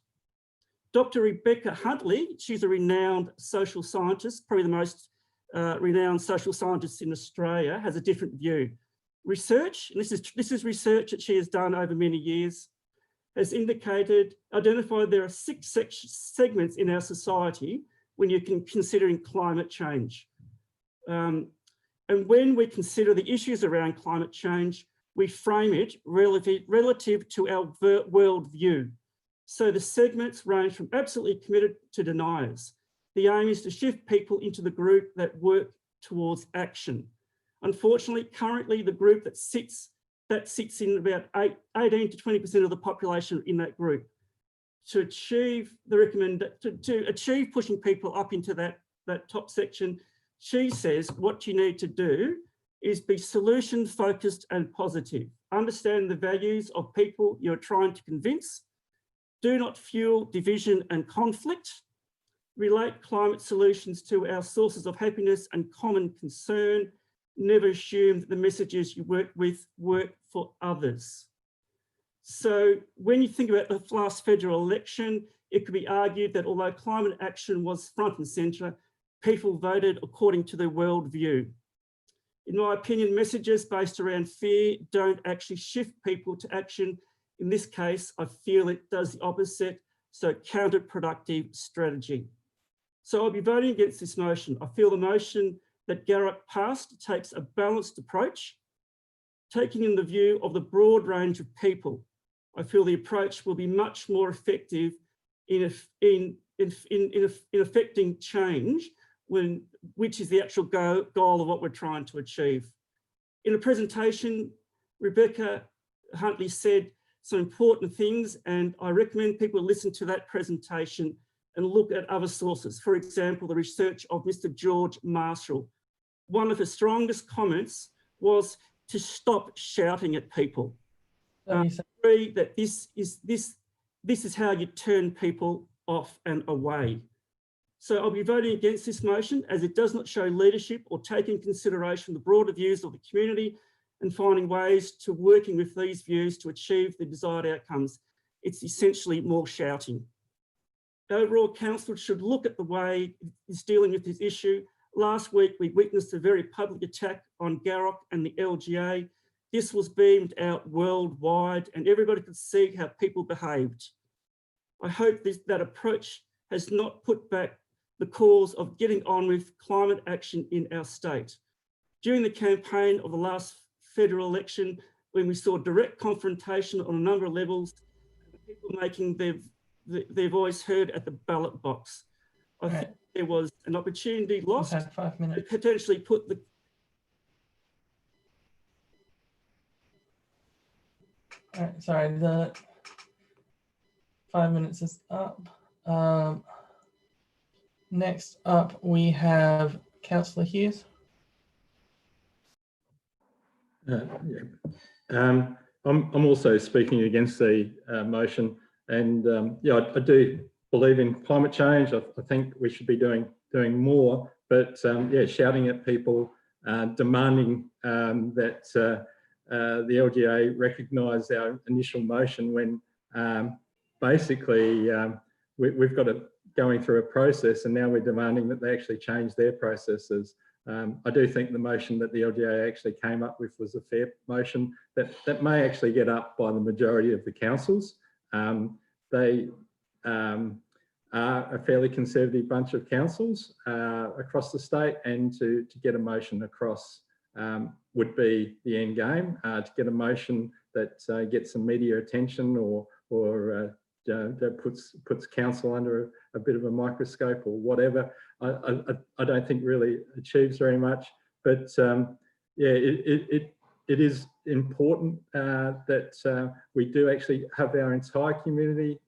Dr. Rebecca Huntley, she's a renowned social scientist, probably the most renowned social scientist in Australia, has a different view. Research, and this is research that she has done over many years, has identified there are 6 segments in our society when you're considering climate change. And when we consider the issues around climate change, we frame it relative to our world view. So the segments range from absolutely committed to deniers. The aim is to shift people into the group that work towards action. Unfortunately, currently the group that sits in about 18 to 20% of the population in that group. To achieve to achieve pushing people up into that top section, she says what you need to do is be solution focused and positive. Understand the values of people you're trying to convince. Do not fuel division and conflict. Relate climate solutions to our sources of happiness and common concern. Never assume that the messages you work with work for others. So when you think about the last federal election, it could be argued that although climate action was front and centre, people voted according to their worldview. In my opinion, messages based around fear don't actually shift people to action. In this case, I feel it does the opposite, so counterproductive strategy. So I'll be voting against this motion. I feel the motion that Garrett passed takes a balanced approach, taking in the view of the broad range of people. I feel the approach will be much more effective in affecting change, which is the actual goal of what we're trying to achieve. In a presentation, Rebecca Huntley said some important things, and I recommend people listen to that presentation and look at other sources. For example, the research of Mr. George Marshall. One of his strongest comments was to stop shouting at people. I agree that this is how you turn people off and away. So I'll be voting against this motion as it does not show leadership or take in consideration the broader views of the community and finding ways to working with these views to achieve the desired outcomes. It's essentially more shouting. overall council should look at the way it's dealing with this issue. Last week, we witnessed a very public attack on Garrock and the LGA. This was beamed out worldwide and everybody could see how people behaved. I hope that approach has not put back the cause of getting on with climate action in our state. During the campaign of the last federal election, when we saw direct confrontation on a number of levels, people making their voice heard at the ballot box. I think there was an opportunity lost had 5 minutes. to potentially put the All right, sorry, the 5 minutes is up. Next up, we have Councillor Hughes. I'm also speaking against the motion, and yeah, I do believe in climate change. I think we should be doing more, but yeah, shouting at people, demanding that the LGA recognise our initial motion when basically we've got it going through a process, and now we're demanding that they actually change their processes. I do think the motion that the LGA actually came up with was a fair motion that may actually get up by the majority of the councils. They are a fairly conservative bunch of councils across the state, and to get a motion across would be the end game. To get a motion that gets some media attention or that puts council under a bit of a microscope or whatever, I don't think really achieves very much. But yeah, it is important that we do actually have our entire community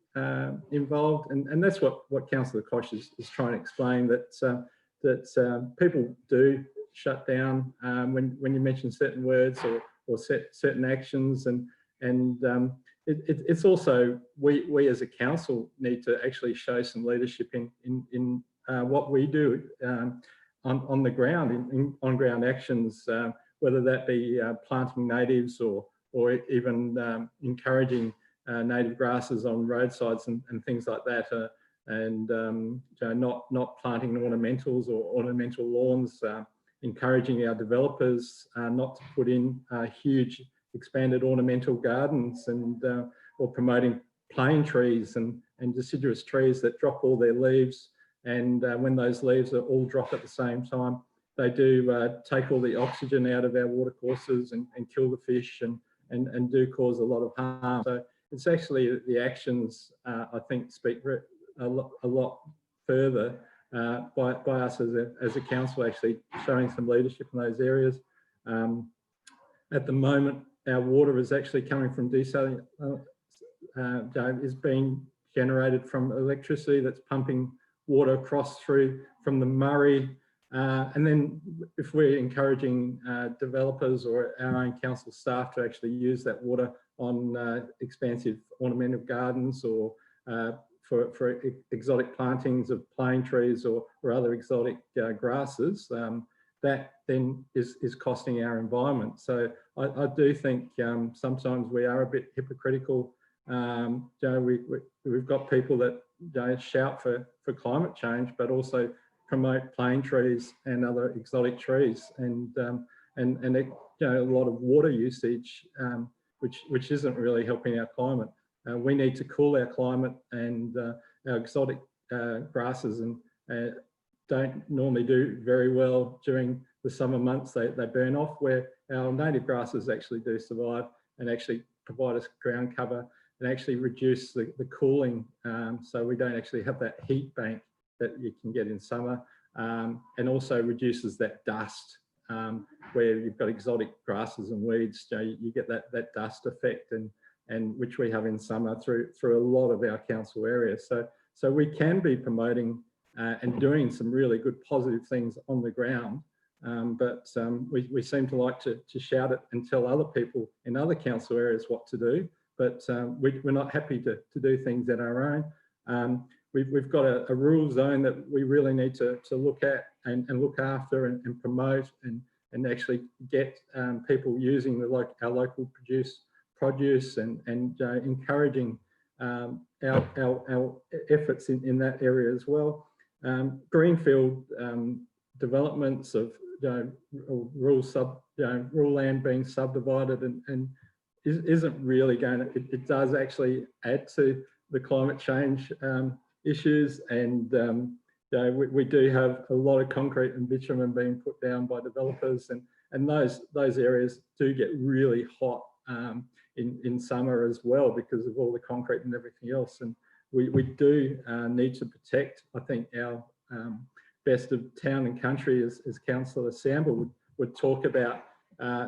involved, and that's what Councillor Koch is trying to explain, that people do shut down when you mention certain words or certain actions, and it's also we as a council need to actually show some leadership in what we do on the ground, in on-ground actions, whether that be planting natives or even encouraging native grasses on roadsides and things like that, and not planting ornamentals or ornamental lawns, encouraging our developers not to put in huge expanded ornamental gardens, and or promoting plane trees and deciduous trees that drop all their leaves, and when those leaves are all drop at the same time, they do take all the oxygen out of our watercourses and kill the fish and do cause a lot of harm. So it's actually the actions I think speak a lot further by us as a council actually showing some leadership in those areas. At the moment, our water is actually coming from desalination, is being generated from electricity that's pumping water across through from the Murray. And then if we're encouraging developers or our own council staff to actually use that water on expansive ornamental gardens or for exotic plantings of plane trees or other exotic grasses, that then is costing our environment. So I do think sometimes we are a bit hypocritical. We've got people that shout for climate change, but also promote plane trees and other exotic trees, and a lot of water usage, which isn't really helping our climate. We need to cool our climate, and our exotic grasses don't normally do very well during the summer months. They burn off, where our native grasses actually do survive and actually provide us ground cover and actually reduce the cooling, so we don't actually have that heat bank that you can get in summer, and also reduces that dust, where you've got exotic grasses and weeds. You get that dust effect, and which we have in summer through a lot of our council areas. So we can be promoting and doing some really good positive things on the ground, but we seem to like to shout it and tell other people in other council areas what to do, but we're not happy to do things at our own. We've got a rural zone that we really need to look at and look after and promote and actually get people using our local produce and encouraging our efforts in that area as well. Greenfield developments of rural land being subdivided and isn't really going to, it does actually add to the climate change issues, and we do have a lot of concrete and bitumen being put down by developers, and those areas do get really hot in summer as well because of all the concrete and everything else. And we do need to protect, I think, our best of town and country, as Councillor Samble would talk about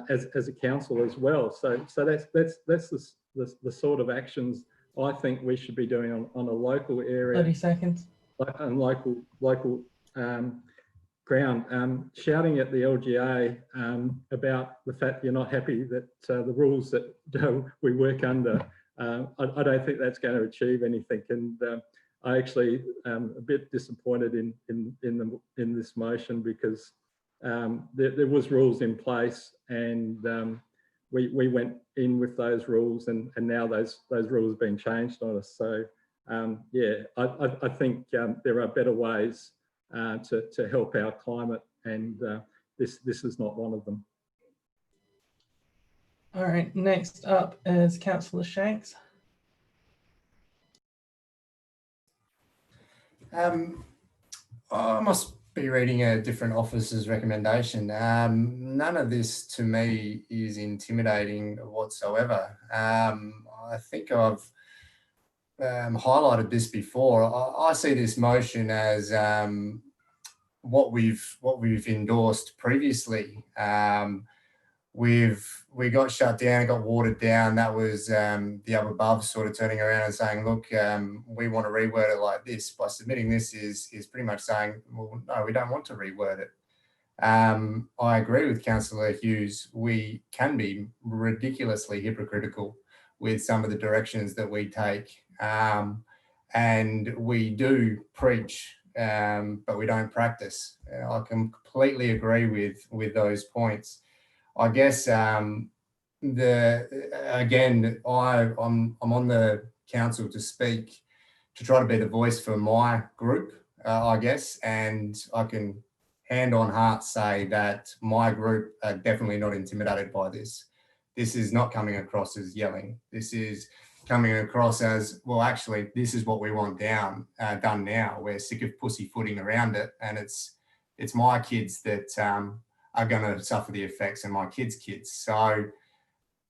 as a council as well. So that's the sort of actions I think we should be doing on a local area. 30 seconds. On local ground, shouting at the LGA about the fact you're not happy that the rules that we work under, I don't think that's going to achieve anything. And I actually am a bit disappointed in this motion because there was rules in place, and we went in with those rules, and now those rules have been changed on us. So yeah, I think there are better ways to help our climate, and this is not one of them. All right, next up is Councillor Shanks. I must be reading a different officer's recommendation. None of this to me is intimidating whatsoever. I think I've highlighted this before. I see this motion as what we've endorsed previously. We got shut down, got watered down. That was the up above sort of turning around and saying, look, we want to reword it like this. By submitting this is pretty much saying, well, no, we don't want to reword it. I agree with Councillor Hughes. We can be ridiculously hypocritical with some of the directions that we take. And we do preach, but we don't practice. I completely agree with those points. I guess again, I'm on the council to speak, to try to be the voice for my group, I guess, and I can hand on heart say that my group are definitely not intimidated by this. This is not coming across as yelling. This is coming across as, well, actually, this is what we want done now. We're sick of pussyfooting around it, and it's my kids that are going to suffer the effects, and my kids' kids. So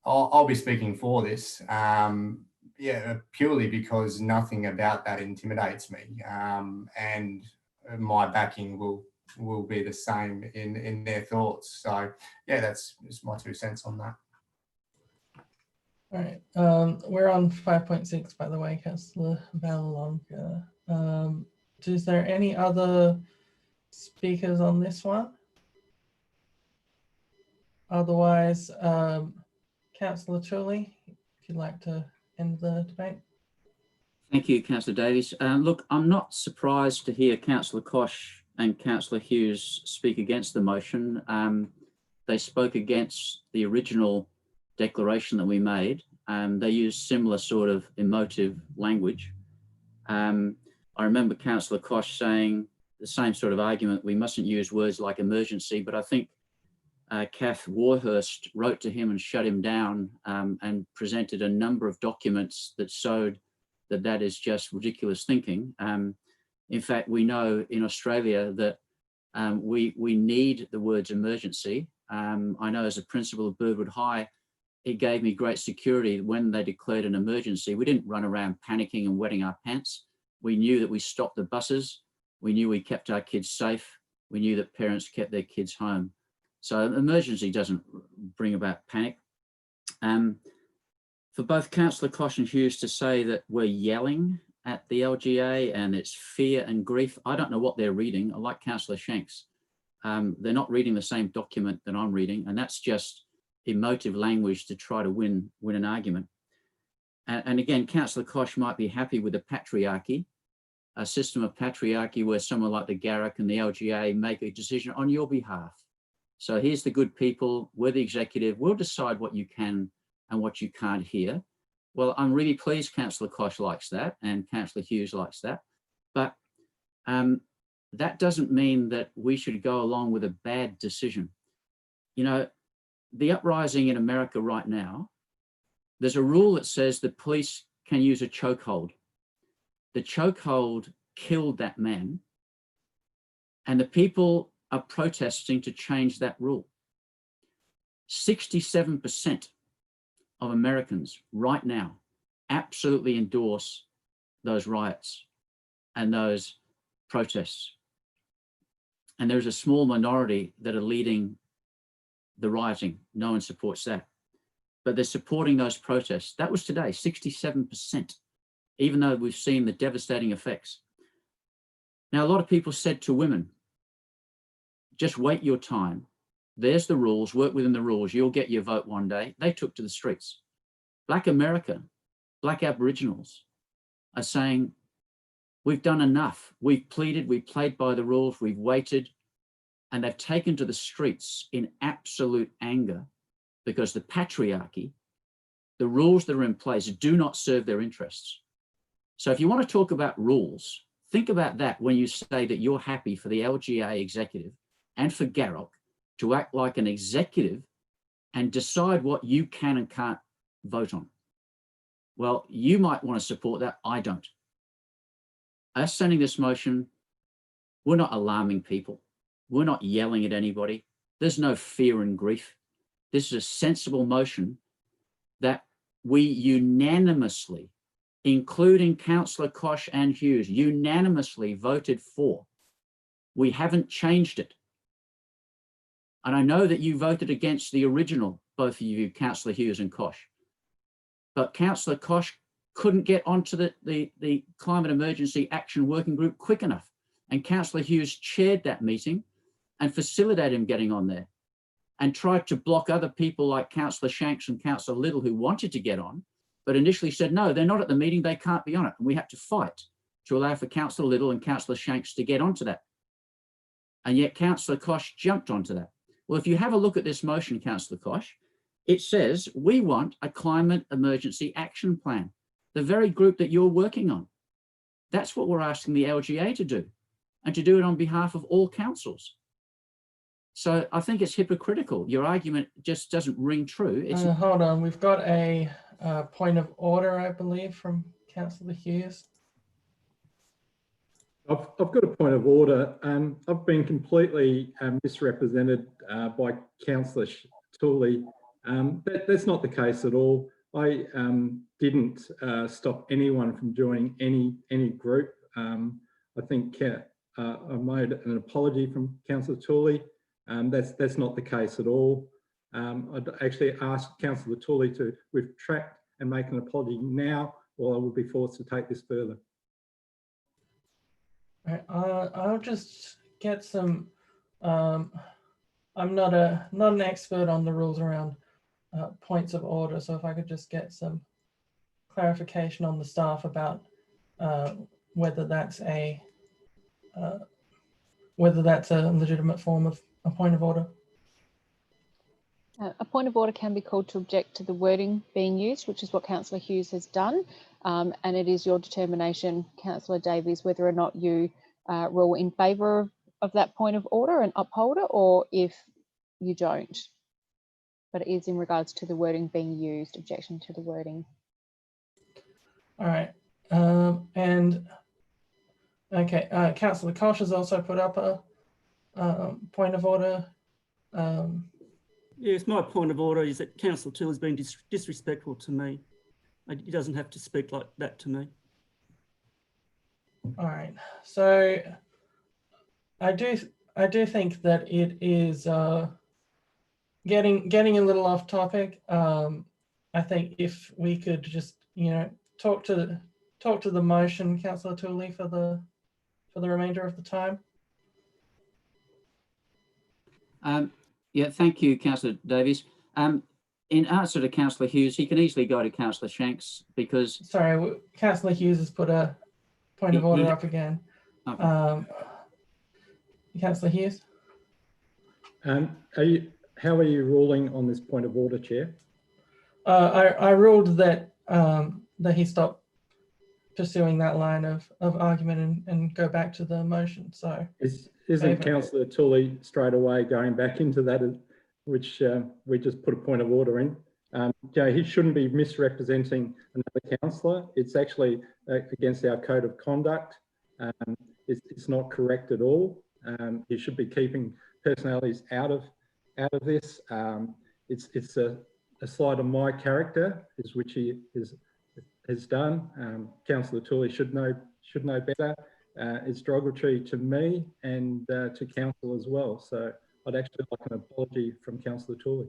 I'll be speaking for this, yeah, purely because nothing about that intimidates me, and my backing will be the same in their thoughts. So yeah, that's just my 2 cents on that. All right, we're on 5.6, by the way, Councillor Vallelonga. Is there any other speakers on this one? Otherwise, Councillor Tully, if you'd like to end the debate. Thank you, Councillor Davies. Look, I'm not surprised to hear Councillor Koch and Councillor Hughes speak against the motion. They spoke against the original declaration that we made. They used similar sort of emotive language. I remember Councillor Koch saying the same sort of argument, we mustn't use words like emergency, but I think Kath Warhurst wrote to him and shut him down, and presented a number of documents that showed that that is just ridiculous thinking. In fact, we know in Australia that we need the words emergency. I know as a principal of Birdwood High, it gave me great security when they declared an emergency. We didn't run around panicking and wetting our pants. We knew that we stopped the buses. We knew we kept our kids safe. We knew that parents kept their kids home. So emergency doesn't bring about panic. For both Councillor Koch and Hughes to say that we're yelling at the LGA and it's fear and grief, I don't know what they're reading. I like Councillor Shanks. They're not reading the same document that I'm reading, and that's just emotive language to try to win an argument. And again, Councillor Koch might be happy with a patriarchy, a system of patriarchy where someone like the Garrick and the LGA make a decision on your behalf. So here's the good people, we're the executive, we'll decide what you can and what you can't hear. Well, I'm really pleased Councillor Koch likes that and Councillor Hughes likes that. But that doesn't mean that we should go along with a bad decision. You know, the uprising in America right now, there's a rule that says the police can use a chokehold. The chokehold killed that man, and the people are protesting to change that rule. 67% of Americans right now absolutely endorse those riots and those protests. And there's a small minority that are leading the rioting. No one supports that. But they're supporting those protests. That was today, 67%, even though we've seen the devastating effects. Now, a lot of people said to women, just wait your time. There's the rules, work within the rules. You'll get your vote one day. They took to the streets. Black America, Black Aboriginals are saying, we've done enough. We've pleaded, we've played by the rules, we've waited, and they've taken to the streets in absolute anger because the patriarchy, the rules that are in place do not serve their interests. So if you want to talk about rules, think about that when you say that you're happy for the LGA executive and for Garrock to act like an executive and decide what you can and can't vote on. Well, you might want to support that. I don't. Us sending this motion, we're not alarming people. We're not yelling at anybody. There's no fear and grief. This is a sensible motion that we unanimously, including Councillor Koch and Hughes, unanimously voted for. We haven't changed it. And I know that you voted against the original, both of you, Councillor Hughes and Koch. But Councillor Koch couldn't get onto the Climate Emergency Action Working Group quick enough. And Councillor Hughes chaired that meeting and facilitated him getting on there and tried to block other people like Councillor Shanks and Councillor Little who wanted to get on, but initially said, no, they're not at the meeting, they can't be on it. And we had to fight to allow for Councillor Little and Councillor Shanks to get onto that. And yet Councillor Koch jumped onto that. Well, if you have a look at this motion, Councillor Koch, it says we want a climate emergency action plan, the very group that you're working on. That's what we're asking the LGA to do, and to do it on behalf of all councils. So I think it's hypocritical. Your argument just doesn't ring true. It's hold on, we've got a point of order, I believe, from Councillor Hughes. I've got a point of order. I've been completely misrepresented by Councillor Tooley. That's not the case at all. I didn't stop anyone from joining any group. I think I made an apology from Councillor Tooley. That's not the case at all. I'd actually asked Councillor Tooley to retract and make an apology now, or I will be forced to take this further. All right, I'll just get some. I'm not an expert on the rules around points of order, so if I could just get some clarification on the staff about whether that's a legitimate form of a point of order. A point of order can be called to object to the wording being used, which is what Councillor Hughes has done, and it is your determination, Councillor Davies, whether or not you rule in favour of that point of order and uphold it, or if you don't. But it is in regards to the wording being used, objection to the wording. All right, and okay, Councillor Koch has also put up a point of order. Yes, my point of order is that Councillor Toole has been disrespectful to me. He doesn't have to speak like that to me. All right, so I do think that it is getting a little off topic. I think if we could just talk to the motion, Councillor Tooley, for the remainder of the time. Yeah, thank you, Councillor Davies. In answer to Councillor Hughes, he can easily go to Councillor Shanks because... Sorry, Councillor Hughes has put a point of order up again. Okay. Councillor Hughes? How are you ruling on this point of order, Chair? I ruled that that he stop pursuing that line of argument and go back to the motion. So Isn't Favour. Councillor Tully straight away going back into that, which we just put a point of order in? He shouldn't be misrepresenting another councillor. It's actually against our code of conduct. It's not correct at all. He should be keeping personalities out of this. It's a slight on my character, which he has done. Councillor Tully should know better. It's derogatory to me and to council as well. So I'd actually like an apology from Councillor Tully.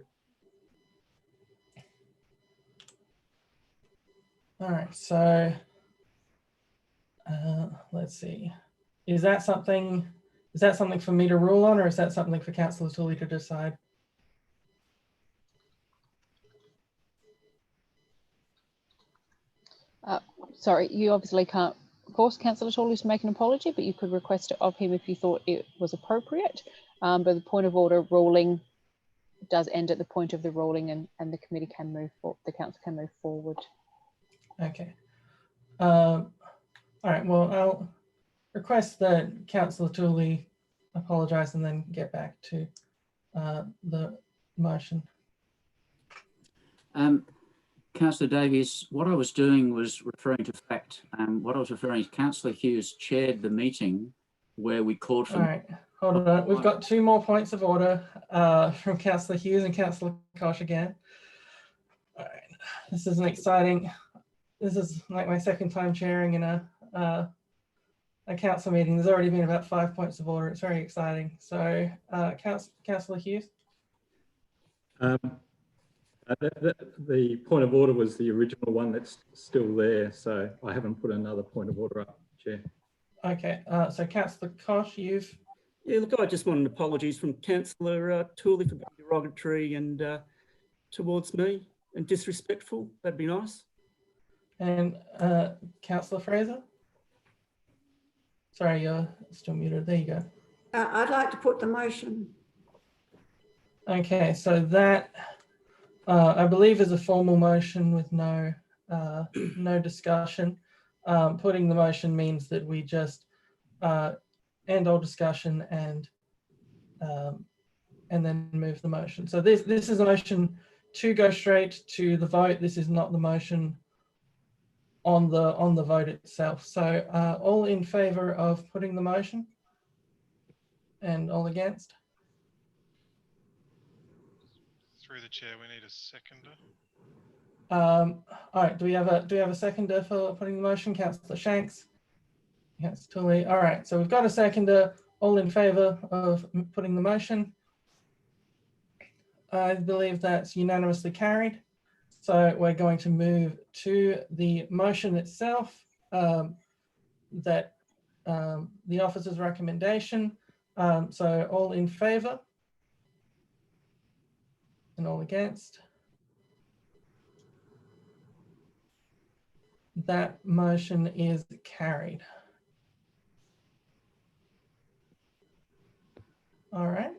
all right, so let's see. Is that something for me to rule on, or is that something for Councillor Tully to decide? Sorry, you obviously can't force Councillor Tully to make an apology, but you could request it of him if you thought it was appropriate. But the point of order ruling does end at the point of the ruling, and the committee can move forward, the council can move forward. Okay. All right, well, I'll request that Councillor Tully apologise and then get back to the motion. Councillor Davies, what I was doing was referring to fact. What I was referring to, Councillor Hughes chaired the meeting where we called for... All right, hold on. We've got 2 more points of order from Councillor Hughes and Councillor Koch again. All right, this is an exciting, this is like my second time chairing in a council meeting. There's already been about 5 points of order. It's very exciting. So Councillor Hughes. The point of order was the original one that's still there, so I haven't put another point of order up, Chair. Okay, so Councillor Koch, you've... Yeah, look, I just wanted apologies from Councillor Tully for being derogatory and towards me and disrespectful. That'd be nice. And Councillor Fraser? Sorry, you're still muted. There you go. I'd like to put the motion. Okay, so that I believe is a formal motion with no discussion. Putting the motion means that we just end all discussion and then move the motion. So this is a motion to go straight to the vote. This is not the motion on the vote itself. So all in favour of putting the motion and all against? Through the chair, we need a seconder. All right, do we have a seconder for putting the motion? Councillor Shanks? Yes, Tully. All right, so we've got a seconder. All in favour of putting the motion? I believe that's unanimously carried. So we're going to move to the motion itself, that the officer's recommendation. So all in favour and all against? That motion is carried. All right,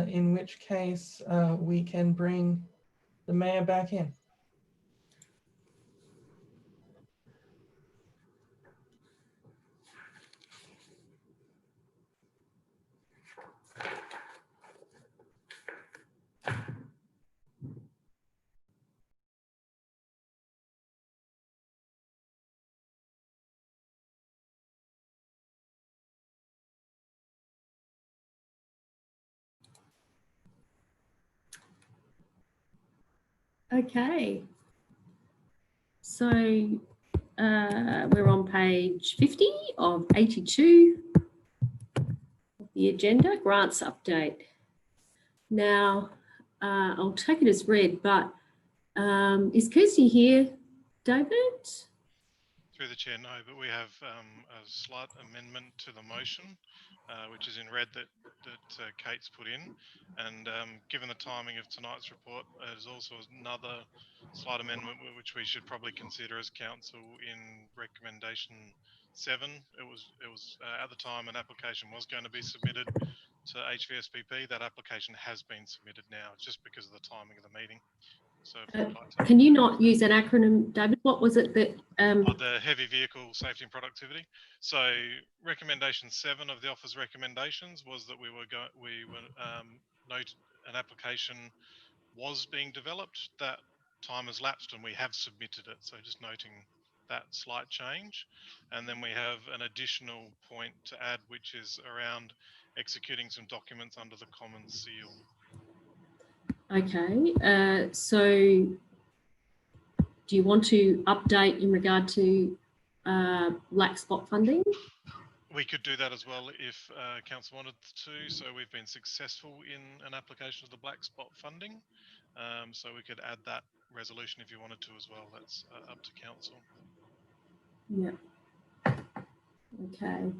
in which case we can bring the mayor back in. Okay, so we're on page 50 of 82 of the agenda, grants update. Now, I'll take it as read, but is Kirsty here, David? Through the chair, no, but we have a slight amendment to the motion, which is in red that Kate's put in. And given the timing of tonight's report, there's also another slight amendment which we should probably consider as council in recommendation 7. It was at the time an application was going to be submitted to HVSPP. That application has been submitted now, just because of the timing of the meeting. So if you'd like to, can you not use an acronym, David? What was it that? the heavy vehicle safety and productivity. So recommendation 7 of the office recommendations was that we were note an application was being developed. That time has lapsed and we have submitted it. So just noting that slight change. And then we have an additional point to add, which is around executing some documents under the common seal. Okay, so do you want to update in regard to black spot funding? We could do that as well if council wanted to. So we've been successful in an application of the black spot funding. So we could add that resolution if you wanted to as well. That's up to council. Yeah. Okay.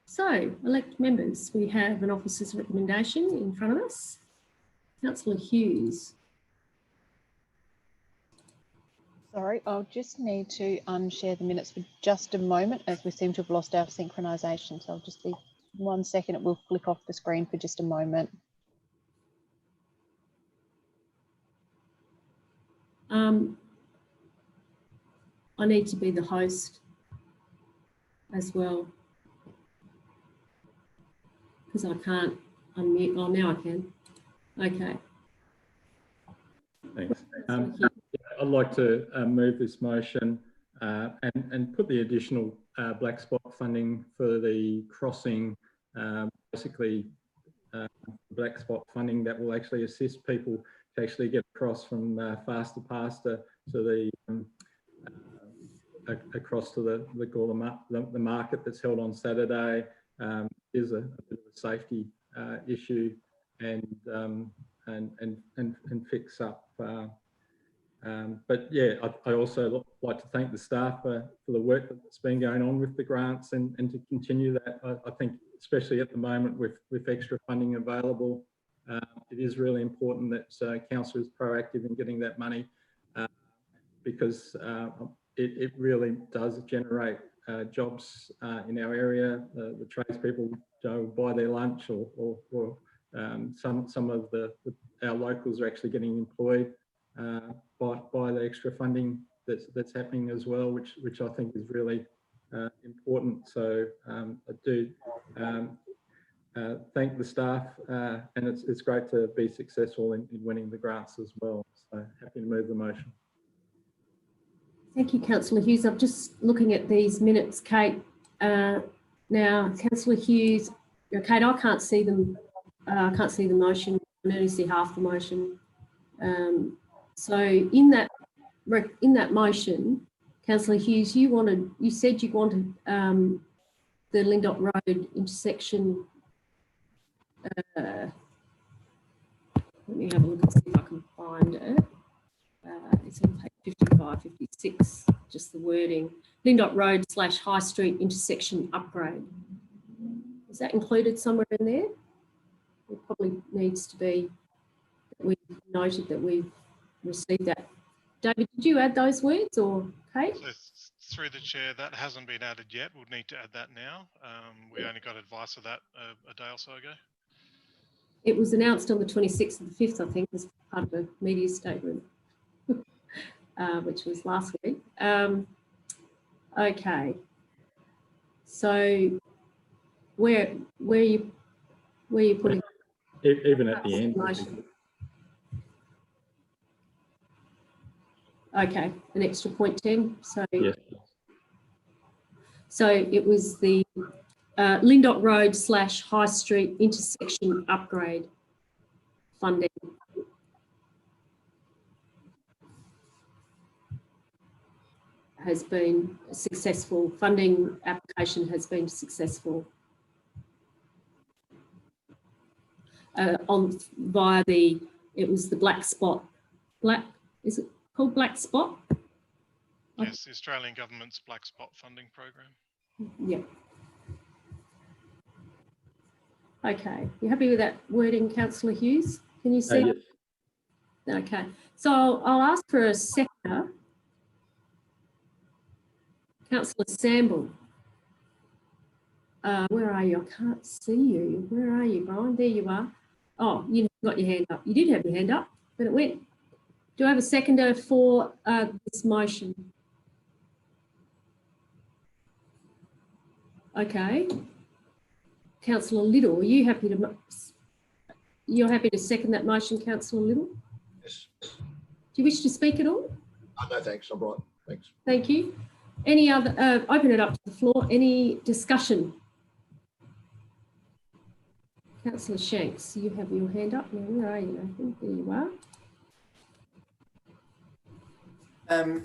So, elect members, we have an officer's recommendation in front of us. Councillor Hughes. Sorry, I'll just need to unshare the minutes for just a moment as we seem to have lost our synchronisation. So I'll just be 1 second, it will flick off the screen for just a moment. I need to be the host as well, because I can't unmute. Oh, now I can. Okay. Thanks. I'd like to move this motion and put the additional black spot funding for the crossing, basically black spot funding that will actually assist people to actually get across from faster to the across to the market that's held on Saturday. Is a bit of a safety issue and fix up. But yeah, I also like to thank the staff for the work that's been going on with the grants and to continue that. I think especially at the moment with extra funding available, it is really important that council is proactive in getting that money because it really does generate jobs in our area. The tradespeople go buy their lunch or some of our locals are actually getting employed by the extra funding that's happening as well, which I think is really important. So I do thank the staff and it's great to be successful in winning the grants as well. So happy to move the motion. Thank you, Councillor Hughes. I'm just looking at these minutes, Kate. Now, Councillor Hughes, Kate, I can't see them. I can't see the motion. I can only see half the motion. So in that motion, Councillor Hughes, you said you wanted the Lindott Road intersection. Let me have a look and see if I can find it. It's on page 55, 56, just the wording. Lindott Road / High Street intersection upgrade. Is that included somewhere in there? It probably needs to be that we've noted that we've received that. David, did you add those words or Kate? So through the chair, that hasn't been added yet. We'll need to add that now. We only got advice of that a day or so ago. It was announced on the 26th of the 5th, I think, as part of a media statement, which was last week. Okay. So where are you putting? Even at the end. Okay, an extra 0.10. So, yes. So it was the Lindott Road / High Street intersection upgrade funding. Has been successful. Funding application has been successful via it was the black spot. Is it called black spot? Yes, the Australian government's black spot funding program. Yeah. Okay, you happy with that wording, Councillor Hughes? Can you see? Yes. Okay, so I'll ask for a seconder. Councillor Samble. Where are you? I can't see you. Where are you, Brian? There you are. Oh, you got your hand up. You did have your hand up, but it went. Do I have a seconder for this motion? Okay. Councillor Little, are you happy to? You're happy to second that motion, Councillor Little? Yes. Do you wish to speak at all? No, thanks. I'm right. Thanks. Thank you. Any other? Open it up to the floor. Any discussion? Councillor Shanks, you have your hand up now. Where are you, Nathan? There you are.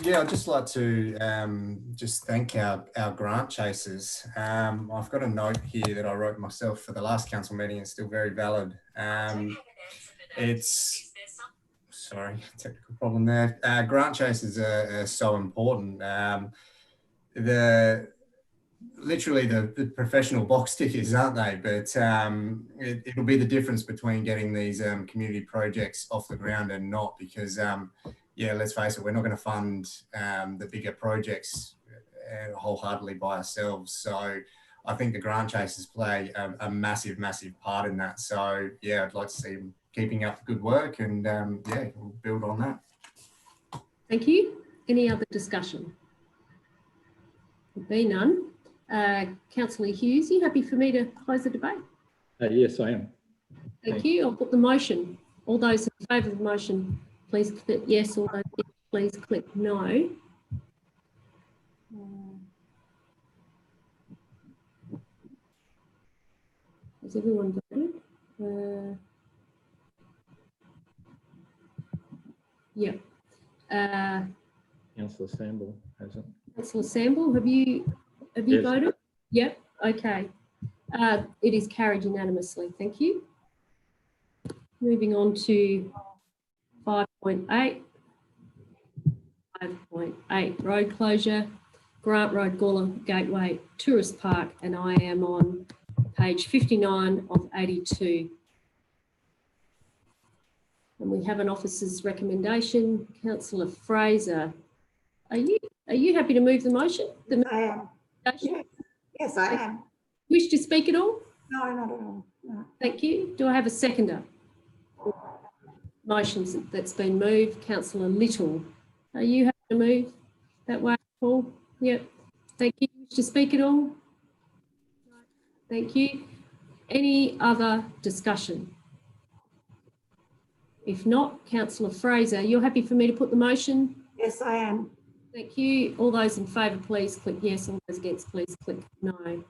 Yeah, I'd just like to just thank our grant chasers. I've got a note here that I wrote myself for the last council meeting. It's still very valid. It's, sorry, technical problem there. Grant chasers are so important. Literally the professional box tickers, aren't they? But it'll be the difference between getting these community projects off the ground and not, because yeah, let's face it, we're not going to fund the bigger projects wholeheartedly by ourselves. So I think the grant chasers play a massive, massive part in that. So yeah, I'd like to see them keeping up the good work, and yeah, we'll build on that. Thank you. Any other discussion? There'll be none. Councillor Hughes, are you happy for me to close the debate? Yes, I am. Thank you. I'll put the motion. All those in favour of the motion, please click yes. All those against, please click no. Has everyone voted? Yeah. Councillor Samble hasn't. Councillor Samble, have you yes. Voted? Yep. Okay. It is carried unanimously. Thank you. Moving on to 5.8. 5.8, road closure, Grant Road, Gorlam Gateway, Tourist Park, and I am on page 59 of 82. And we have an officer's recommendation. Councillor Fraser, are you happy to move the motion? I am. Yes, I am. Wish to speak at all? No, not at all. No. Thank you. Do I have a seconder? Motions that's been moved. Councillor Little, are you happy to move that way, Paul? Yep. Thank you. Wish to speak at all? Thank you. Any other discussion? If not, Councillor Fraser, you're happy for me to put the motion? Yes, I am. Thank you. All those in favour, please click yes. All those against, please click no.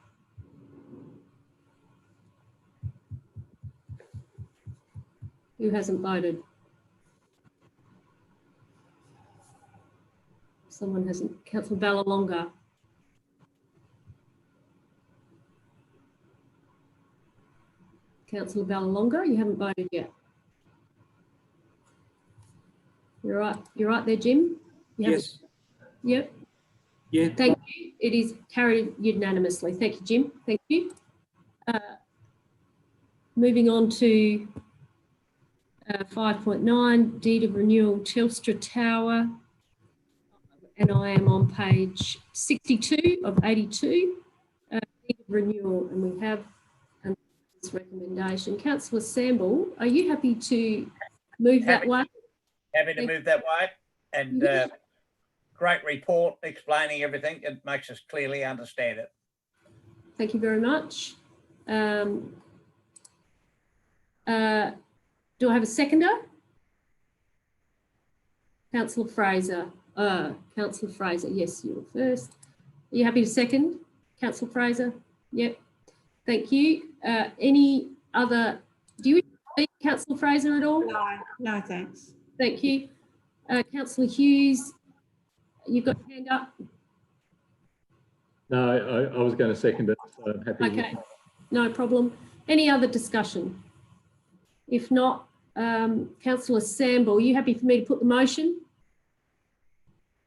Who hasn't voted? Someone hasn't. Councillor Ballalonga. Councillor Ballalonga, you haven't voted yet. You're right. You're right there, Jim. Yes. Yep. Yeah. Thank you. It is carried unanimously. Thank you, Jim. Thank you. Moving on to 5.9, deed of renewal, Telstra Tower, and I am on page 62 of 82, deed of renewal, and we have this recommendation. Councillor Samble, are you happy to move that way? Happy to move that way, and great report explaining everything. It makes us clearly understand it. Thank you very much. Do I have a seconder? Councillor Fraser. Councillor Fraser, yes, you were first. Are you happy to second? Councillor Fraser? Yep. Thank you. Any other, do you speak, Councillor Fraser, at all? No, thanks. Thank you. Councillor Hughes, you've got your hand up. No, I was going to second it, so I'm happy. Okay, no problem. Any other discussion? If not, Councillor Samble, are you happy for me to put the motion?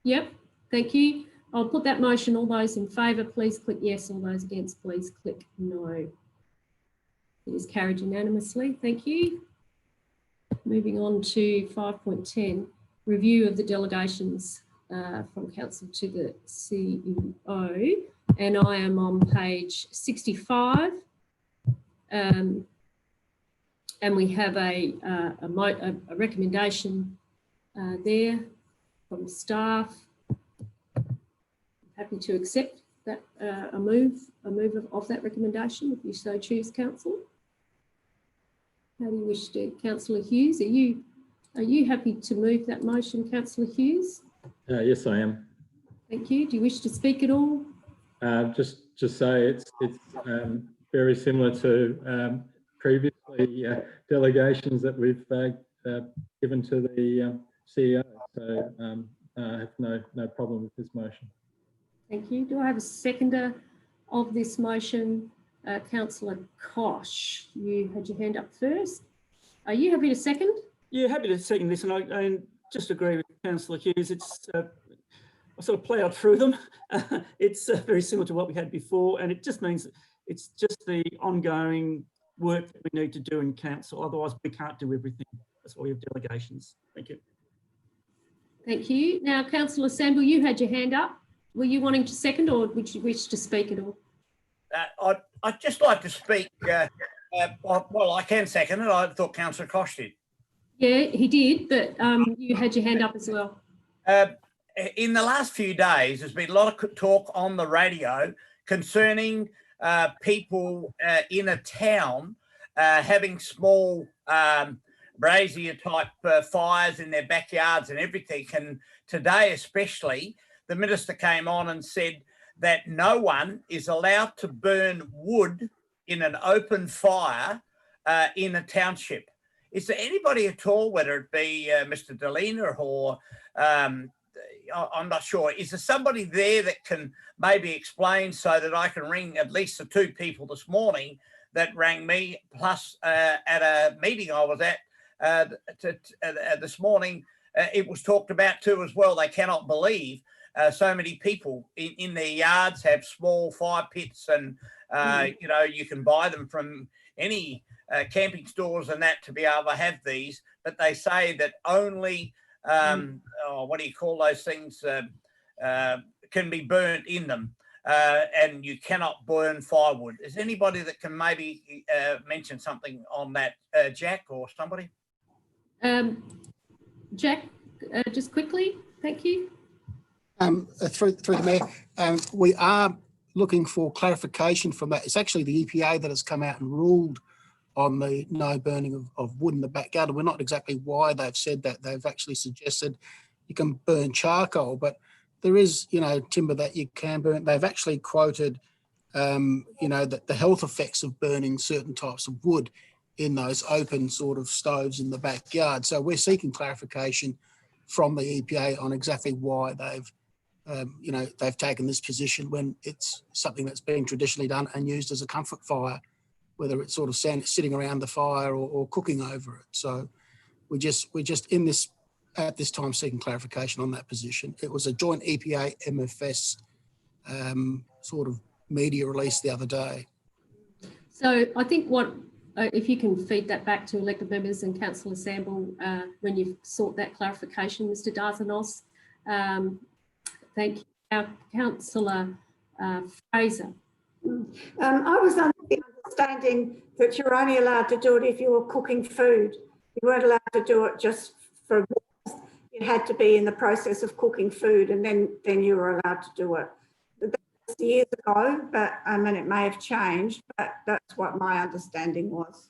Yep, thank you. I'll put that motion. All those in favour, please click yes. All those against, please click no. It is carried unanimously. Thank you. Moving on to 5.10, review of the delegations from council to the CEO, and I am on page 65. And we have a recommendation there from staff. Happy to accept that a move of that recommendation, if you so choose, council. How do you wish to, Councillor Hughes? Are you happy to move that motion, Councillor Hughes? Yes, I am. Thank you. Do you wish to speak at all? Just say it's very similar to previously delegations that we've given to the CEO. So I have no problem with this motion. Thank you. Do I have a seconder of this motion? Councillor Kosh, you had your hand up first. Are you happy to second? Yeah, happy to second this, and I just agree with Councillor Hughes. It's I sort of ploughed through them. It's very similar to what we had before, and it just means it's just the ongoing work that we need to do in council. Otherwise, we can't do everything. That's why we have delegations. Thank you. Thank you. Now, Councillor Samble, you had your hand up. Were you wanting to second, or would you wish to speak at all? I'd just like to speak. Well, I can second it. I thought Councillor Kosh did. Yeah, he did, but you had your hand up as well. In the last few days, there's been a lot of talk on the radio concerning people in a town having small brazier type fires in their backyards and everything. And today especially, the minister came on and said that no one is allowed to burn wood in an open fire in a township. Is there anybody at all, whether it be Mr. Delina or I'm not sure, is there somebody there that can maybe explain so that I can ring at least the two people this morning that rang me, plus at a meeting I was at this morning, it was talked about too as well. They cannot believe so many people in their yards have small fire pits, and you know, you can buy them from any camping stores and that to be able to have these, but they say that only what do you call those things can be burnt in them, and you cannot burn firewood. Is anybody that can maybe mention something on that, Jack or somebody? Jack, just quickly, thank you. Through the Mayor, we are looking for clarification from that. It's actually the EPA that has come out and ruled on the no burning of wood in the backyard. We're not exactly why they've said that. They've actually suggested you can burn charcoal, but there is, you know, timber that you can burn. They've actually quoted, you know, that the health effects of burning certain types of wood in those open sort of stoves in the backyard. So we're seeking clarification from the EPA on exactly why they've, you know, they've taken this position when it's something that's been traditionally done and used as a comfort fire, whether it's sort of sitting around the fire or cooking over it. So we're just in this at this time seeking clarification on that position. It was a joint EPA MFS sort of media release the other day. So I think what, if you can feed that back to elected members and Councillor Samble when you sort that clarification, Mr. Darzanos. Thank you. Councillor Fraser. I was under the understanding that you're only allowed to do it if you were cooking food. You weren't allowed to do it just for, it had to be in the process of cooking food, and then you were allowed to do it. That was years ago, but I mean, it may have changed, but that's what my understanding was.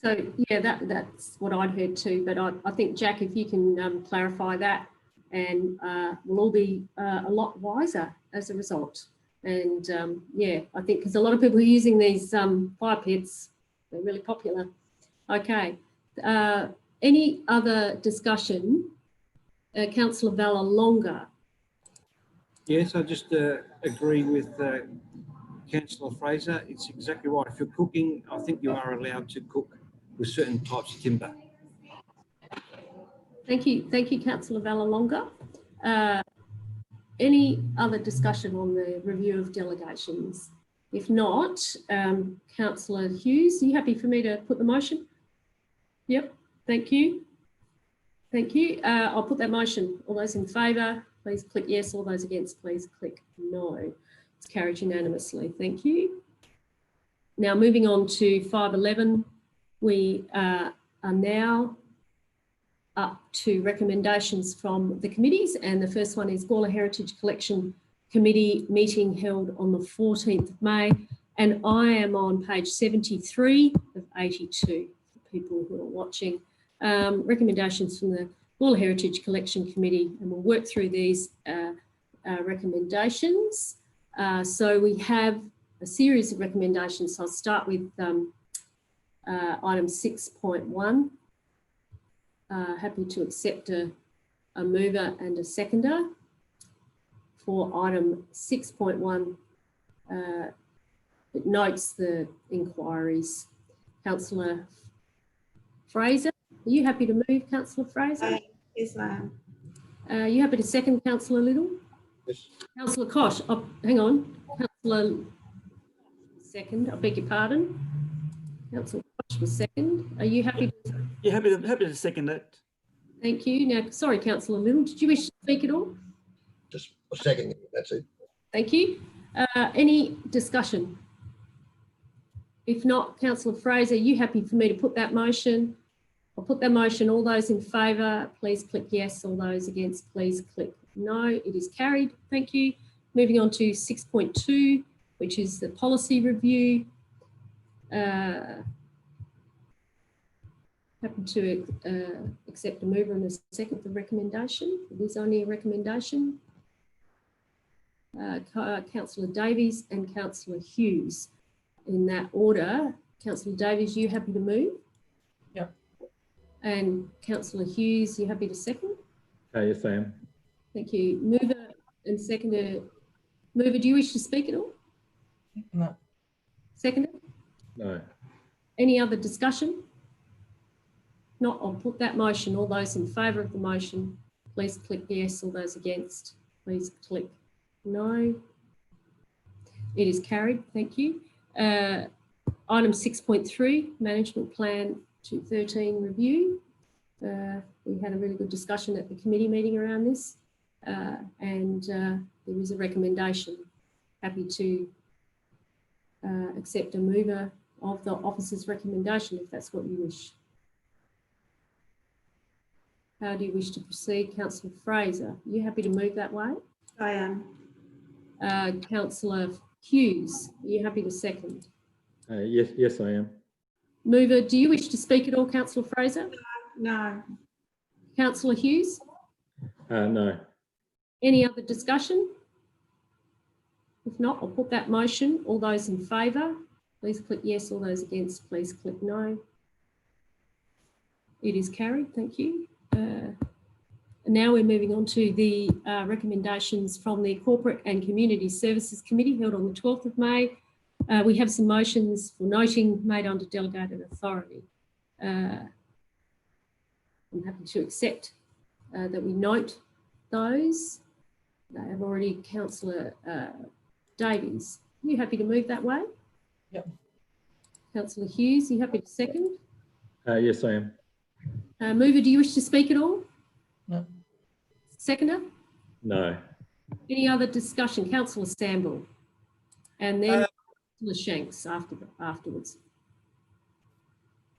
So yeah, that's what I'd heard too, but I think, Jack, if you can clarify that, and we'll all be a lot wiser as a result. And yeah, I think because a lot of people are using these fire pits, they're really popular. Okay, any other discussion? Councillor Vallalonga. Yes, I just agree with Councillor Fraser. It's exactly right. If you're cooking, I think you are allowed to cook with certain types of timber. Thank you, Councillor Vallalonga. Any other discussion on the review of delegations? If not, Councillor Hughes, are you happy for me to put the motion? Yep, thank you. Thank you. I'll put that motion. All those in favour, please click yes. All those against, please click no. It's carried unanimously. Thank you. Now moving on to 5.11, we are now up to recommendations from the committees, and the first one is Gawler Heritage Collection Committee meeting held on the 14th of May, and I am on page 73 of 82 for people who are watching. Recommendations from the Gawler Heritage Collection Committee, and we'll work through these recommendations. So we have a series of recommendations. So I'll start with item 6.1. Happy to accept a mover and a seconder. For item 6.1, it notes the inquiries. Councillor Fraser, are you happy to move, Councillor Fraser? Yes, ma'am. Are you happy to second, Councillor Little? Yes. Councillor Kosh, oh, hang on. Councillor second, I beg your pardon. Councillor Kosh was second. Are you happy? Yeah, happy to second that. Thank you. Now, sorry, Councillor Little, did you wish to speak at all? Just a second, that's it. Thank you. Any discussion? If not, Councillor Fraser, are you happy for me to put that motion? I'll put that motion. All those in favour, please click yes. All those against, please click no. It is carried. Thank you. Moving on to 6.2, which is the policy review. Happy to accept a mover and a second the recommendation. It is only a recommendation. Councillor Davies and Councillor Hughes. In that order, Councillor Davies, you happy to move? Yep. And Councillor Hughes, you happy to second? Yes, I am. Thank you. Mover and seconder. Mover, do you wish to speak at all? No. Seconder? No. Any other discussion? Not, I'll put that motion. All those in favour of the motion, please click yes. All those against, please click no. It is carried. Thank you. Item 6.3, Management Plan 213 review. We had a really good discussion at the committee meeting around this, and there is a recommendation. Happy to accept a mover of the officer's recommendation if that's what you wish. How do you wish to proceed, Councillor Fraser? Are you happy to move that way? I am. Councillor Hughes, are you happy to second? Yes, I am. Mover, do you wish to speak at all, Councillor Fraser? No. Councillor Hughes? No. Any other discussion? If not, I'll put that motion. All those in favour, please click yes. All those against, please click no. It is carried. Thank you. Now we're moving on to the recommendations from the Corporate and Community Services Committee held on the 12th of May. We have some motions for noting made under delegated authority. I'm happy to accept that we note those. I have already Councillor Davies. Are you happy to move that way? Yep. Councillor Hughes, are you happy to second? Yes, I am. Mover, do you wish to speak at all? No. Seconder? No. Any other discussion? Councillor Samble. And then Councillor Shanks afterwards.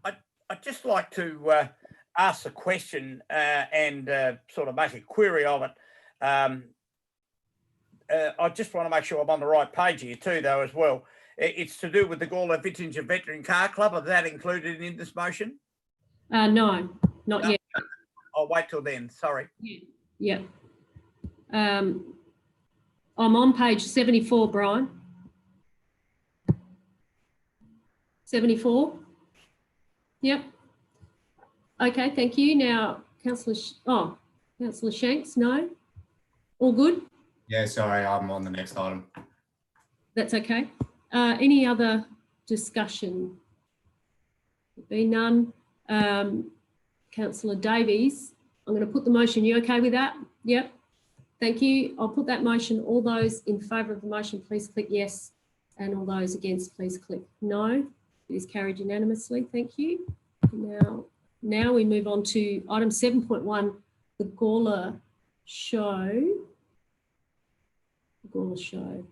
I'd just like to ask a question and sort of make a query of it. I just want to make sure I'm on the right page here too, though, as well. It's to do with the Gawler Vintage and Veteran Car Club. Is that included in this motion? No, not yet. I'll wait till then. Sorry. Yeah. I'm on page 74, Brian. 74. Yep. Okay, thank you. Now, Councillor Shanks, no? All good? Yeah, sorry, I'm on the next item. That's okay. Any other discussion? Be none. Councillor Davies, I'm going to put the motion. You okay with that? Yep. Thank you. I'll put that motion. All those in favour of the motion, please click yes. And all those against, please click no. It is carried unanimously. Thank you. Now we move on to item 7.1, the Gawler show. Gawler Show.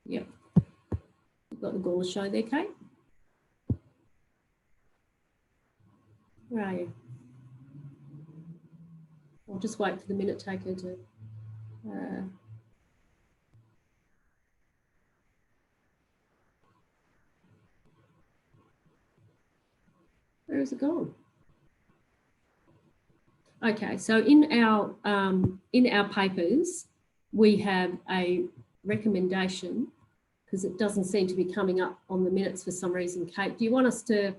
Yep. You've got the Gawler Show there, Kate. Where are you? I'll just wait for the minute taker to. Where is it gone? Okay, so in our papers, we have a recommendation because it doesn't seem to be coming up on the minutes for some reason. Kate, do you want us to?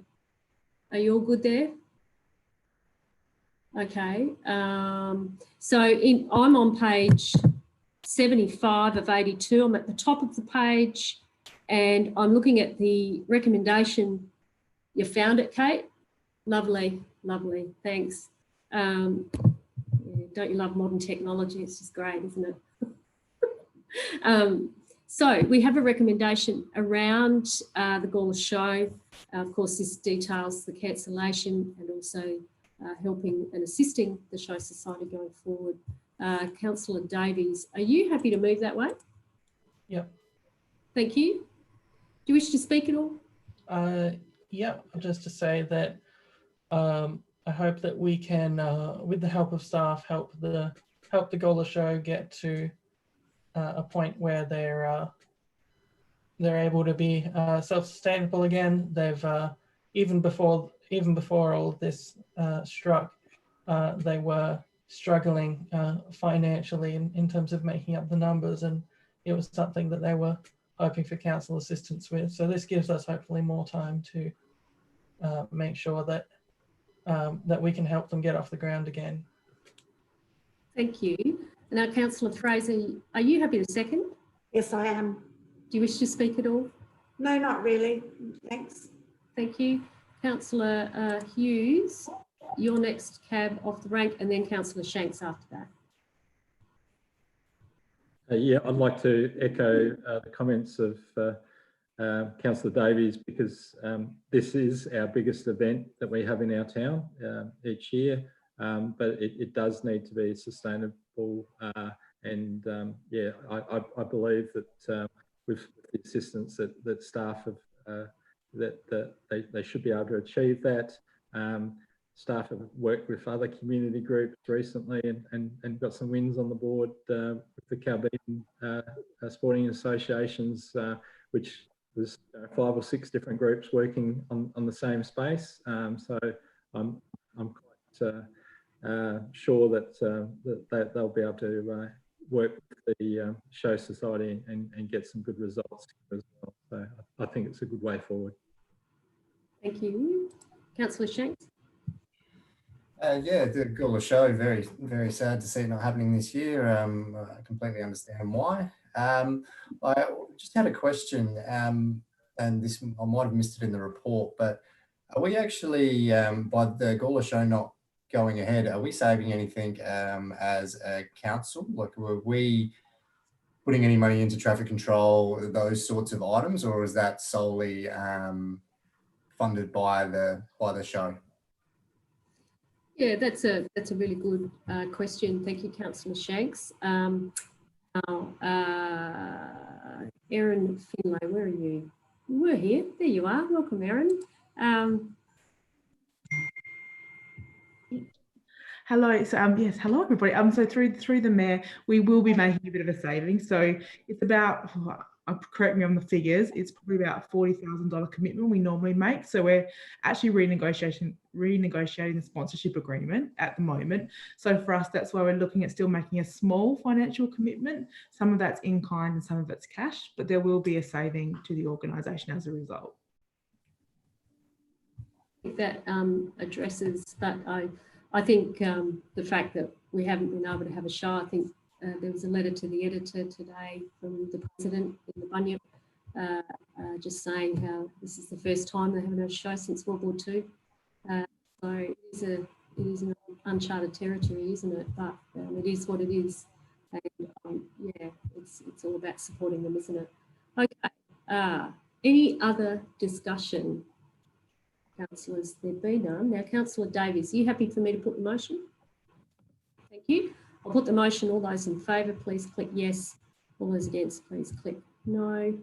Are you all good there? Okay, so I'm on page 75 of 82. I'm at the top of the page and I'm looking at the recommendation. You found it, Kate? Lovely, lovely, thanks. Yeah, don't you love modern technology? It's just great, isn't it? So we have a recommendation around the Gawler Show. Of course, this details the cancellation and also helping and assisting the Show Society going forward. Councillor Davies, are you happy to move that way? Yep. Thank you. Do you wish to speak at all? Yeah, just to say that I hope that we can, with the help of staff, help the Gawler Show get to a point where they're able to be self-sustainable again. They've even before all of this struck, they were struggling financially in terms of making up the numbers, and it was something that they were hoping for council assistance with. So this gives us hopefully more time to make sure that that we can help them get off the ground again. Thank you. Now, Councillor Fraser, are you happy to second? Yes, I am. Do you wish to speak at all? No, not really. Thanks. Thank you. Councillor Hughes, your next cab off the rank, and then Councillor Shanks after that. Yeah, I'd like to echo the comments of Councillor Davies, because this is our biggest event that we have in our town each year, but it does need to be sustainable. And yeah, I believe that with the assistance that staff have, that they should be able to achieve that. Staff have worked with other community groups recently and got some wins on the board with the Caribbean sporting associations, which was 5 or 6 different groups working on the same space. So I'm quite sure that they'll be able to work with the Show Society and get some good results as well. So I think it's a good way forward. Thank you. Councillor Shanks. Yeah, the Gawler Show, very, very sad to see it not happening this year. I completely understand why. I just had a question, and this, I might have missed it in the report, but are we actually, by the Gawler Show not going ahead, are we saving anything as a council? Like, were we putting any money into traffic control, those sorts of items, or is that solely funded by the show? Yeah, that's a really good question. Thank you, Councillor Shanks. Erin Finlay, where are you? You were here. There you are. Welcome, Erin. Hello. So yes, hello everybody. So through the mayor, we will be making a bit of a saving. So it's about, correct me on the figures, it's probably about $40,000 commitment we normally make. So we're actually renegotiating the sponsorship agreement at the moment. So for us, that's why we're looking at still making a small financial commitment. Some of that's in kind and some of it's cash, but there will be a saving to the organisation as a result. That addresses that. I think the fact that we haven't been able to have a show, I think there was a letter to the editor today from the president in the Bunyip, just saying how this is the first time they haven't had a show since World War II. So it is an uncharted territory, isn't it? But it is what it is. And yeah, it's all about supporting them, isn't it? Okay. Any other discussion? councillors, there be none. Now, Councillor Davies, are you happy for me to put the motion? Thank you. I'll put the motion. All those in favour, please click yes. All those against, please click no.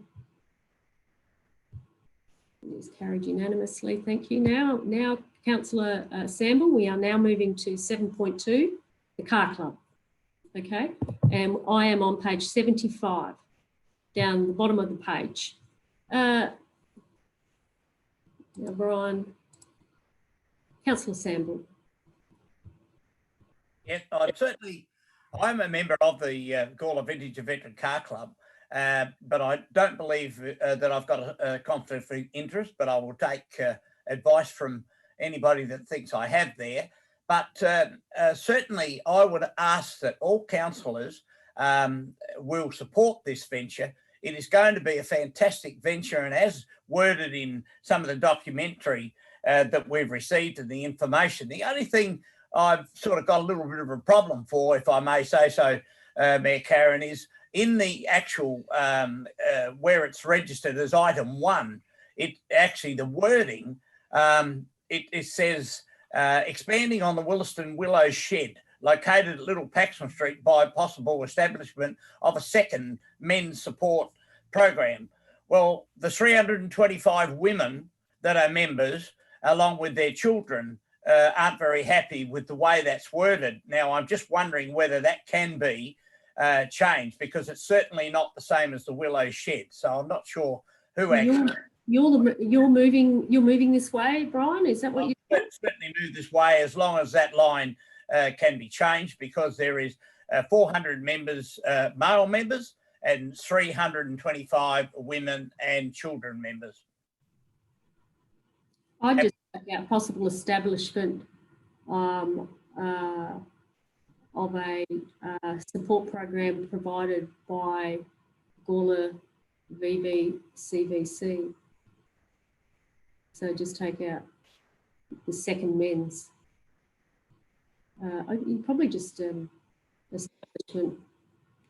It is carried unanimously. Thank you. Now, Councillor Samble, we are now moving to 7.2, the car club. Okay, and I am on page 75, down the bottom of the page. Now, Brian, Councillor Samble. Yes, I'm a member of the Gawler Vintage Veteran Car Club, but I don't believe that I've got a conflict of interest, but I will take advice from anybody that thinks I have there. But certainly I would ask that all councillors will support this venture. It is going to be a fantastic venture, and as worded in some of the documentary that we've received and the information, the only thing I've sort of got a little bit of a problem for, if I may say so, Mayor Karen, is in the actual where it's registered as item 1, it actually, the wording, it says expanding on the Williston Willows shed located at Little Paxton Street by possible establishment of a second men's support program. Well, the 325 women that are members, along with their children, aren't very happy with the way that's worded. Now, I'm just wondering whether that can be changed, because it's certainly not the same as the Willow Shed. So I'm not sure who actually... You're moving this way, Brian? Is that what you... Certainly move this way, as long as that line can be changed, because there is 400 members, male members, and 325 women and children members. I just about possible establishment of a support program provided by Gawler VVCVC. So just take out the second men's. You probably just establishment.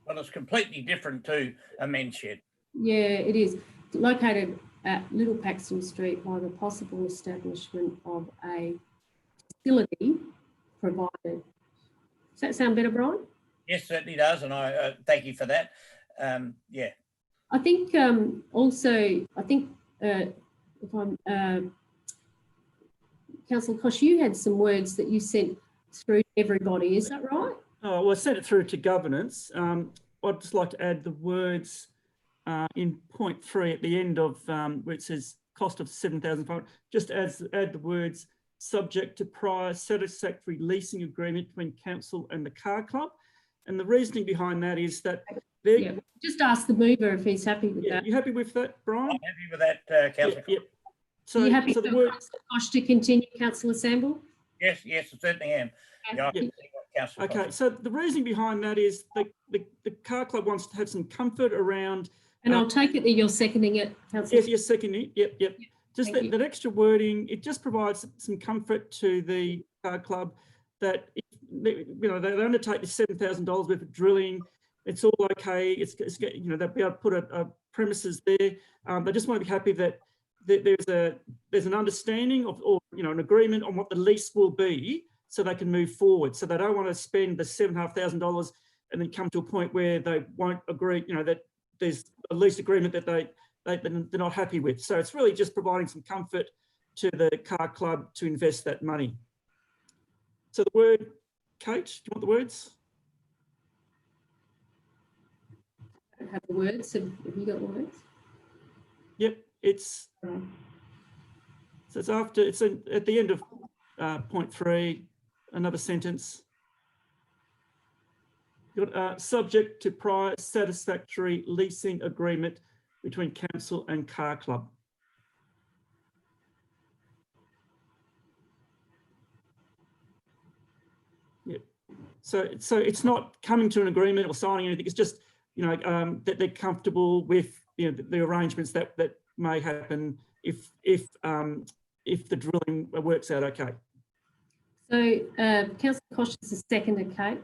Well, it's completely different to a men's shed. Yeah, it is. Located at Little Paxton Street by the possible establishment of a facility provided. Does that sound better, Brian? Yes, certainly does, and I thank you for that. Yeah. I think also, I think if I'm, Councillor Kosh, you had some words that you sent through to everybody, is that right? Oh, well, I sent it through to governance. I'd just like to add the words in point 3 at the end of where it says cost of $7,500, just add the words subject to prior satisfactory leasing agreement between council and the car club. And the reasoning behind that is that yeah, just ask the mover if he's happy with that. You happy with that, Brian? I'm happy with that, Councillor. Yep. So, are you happy for Councillor Kosh to continue, Councillor Samble? Yes, I certainly am. Okay, so the reasoning behind that is the car club wants to have some comfort around. And I'll take it that you're seconding it, Councillor. Yes, you're seconding it. Yep. Just that extra wording, it just provides some comfort to the car club that they undertake the $7,000 worth of drilling. It's all okay. It's they'll be able to put a premises there. They just want to be happy that there's an understanding of, or an agreement on what the lease will be, so they can move forward. So they don't want to spend the $7,500 and then come to a point where they won't agree. That there's a lease agreement that they're not happy with. So it's really just providing some comfort to the car club to invest that money. So the word, Kate, do you want the words? I don't have the words. Have you got the words? Yep, it's so it's after, it's at the end of point 3, another sentence. You've got subject to prior satisfactory leasing agreement between council and car club. Yep. So it's not coming to an agreement or signing anything. It's just that they're comfortable with the arrangements that may happen if the drilling works out okay. So Councillor Kosh is a seconder, Kate.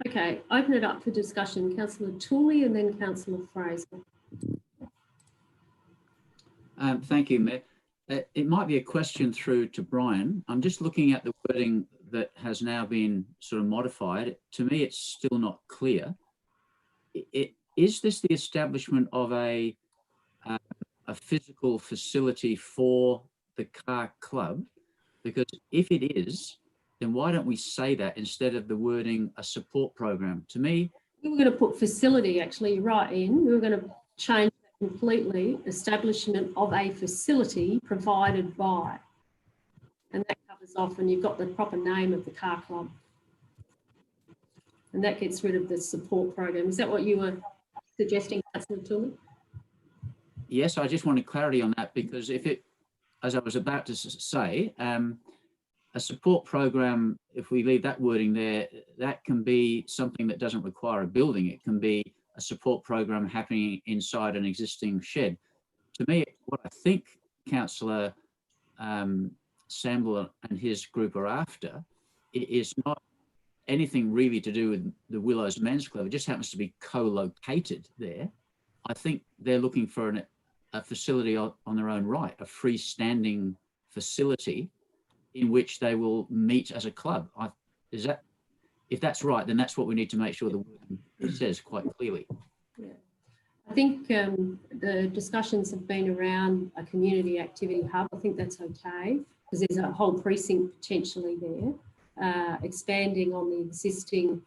Okay, open it up for discussion. Councillor Tooley and then Councillor Fraser. Thank you, Mayor. It might be a question through to Brian. I'm just looking at the wording that has now been sort of modified. To me, it's still not clear. Is this the establishment of a physical facility for the car club? Because if it is, then why don't we say that instead of the wording a support program? To me, we were going to put facility actually right in. We were going to change that completely, establishment of a facility provided by. And that covers off when you've got the proper name of the car club. And that gets rid of the support program. Is that what you were suggesting, Councillor Tooley? yes, I just wanted clarity on that, because if it, as I was about to say, a support program, if we leave that wording there, that can be something that doesn't require a building. It can be a support program happening inside an existing shed. To me, what I think Councillor Samble and his group are after, it is not anything really to do with the Willows Men's Club. It just happens to be co-located there. I think they're looking for a facility on their own right, a freestanding facility in which they will meet as a club. If that's right, then that's what we need to make sure the word says quite clearly. Yeah. I think the discussions have been around a community activity hub. I think that's okay, because there's a whole precinct potentially there. Expanding on the existing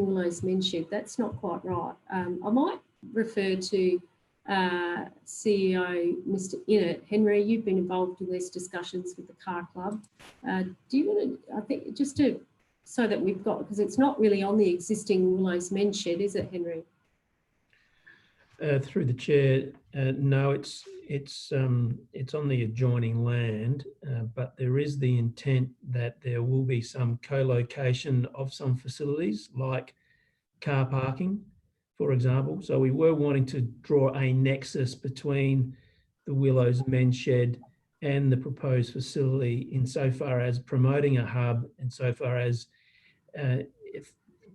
Willows Men's Shed, that's not quite right. I might refer to CEO Mr. Innett. Henry, you've been involved in these discussions with the car club. Do you want to, I think, just to, so that we've got, because it's not really on the existing Willows Men's Shed, is it, Henry? Through the chair, no, it's on the adjoining land, but there is the intent that there will be some co-location of some facilities like car parking, for example. So we were wanting to draw a nexus between the Willows Men's Shed and the proposed facility insofar as promoting a hub, and so far as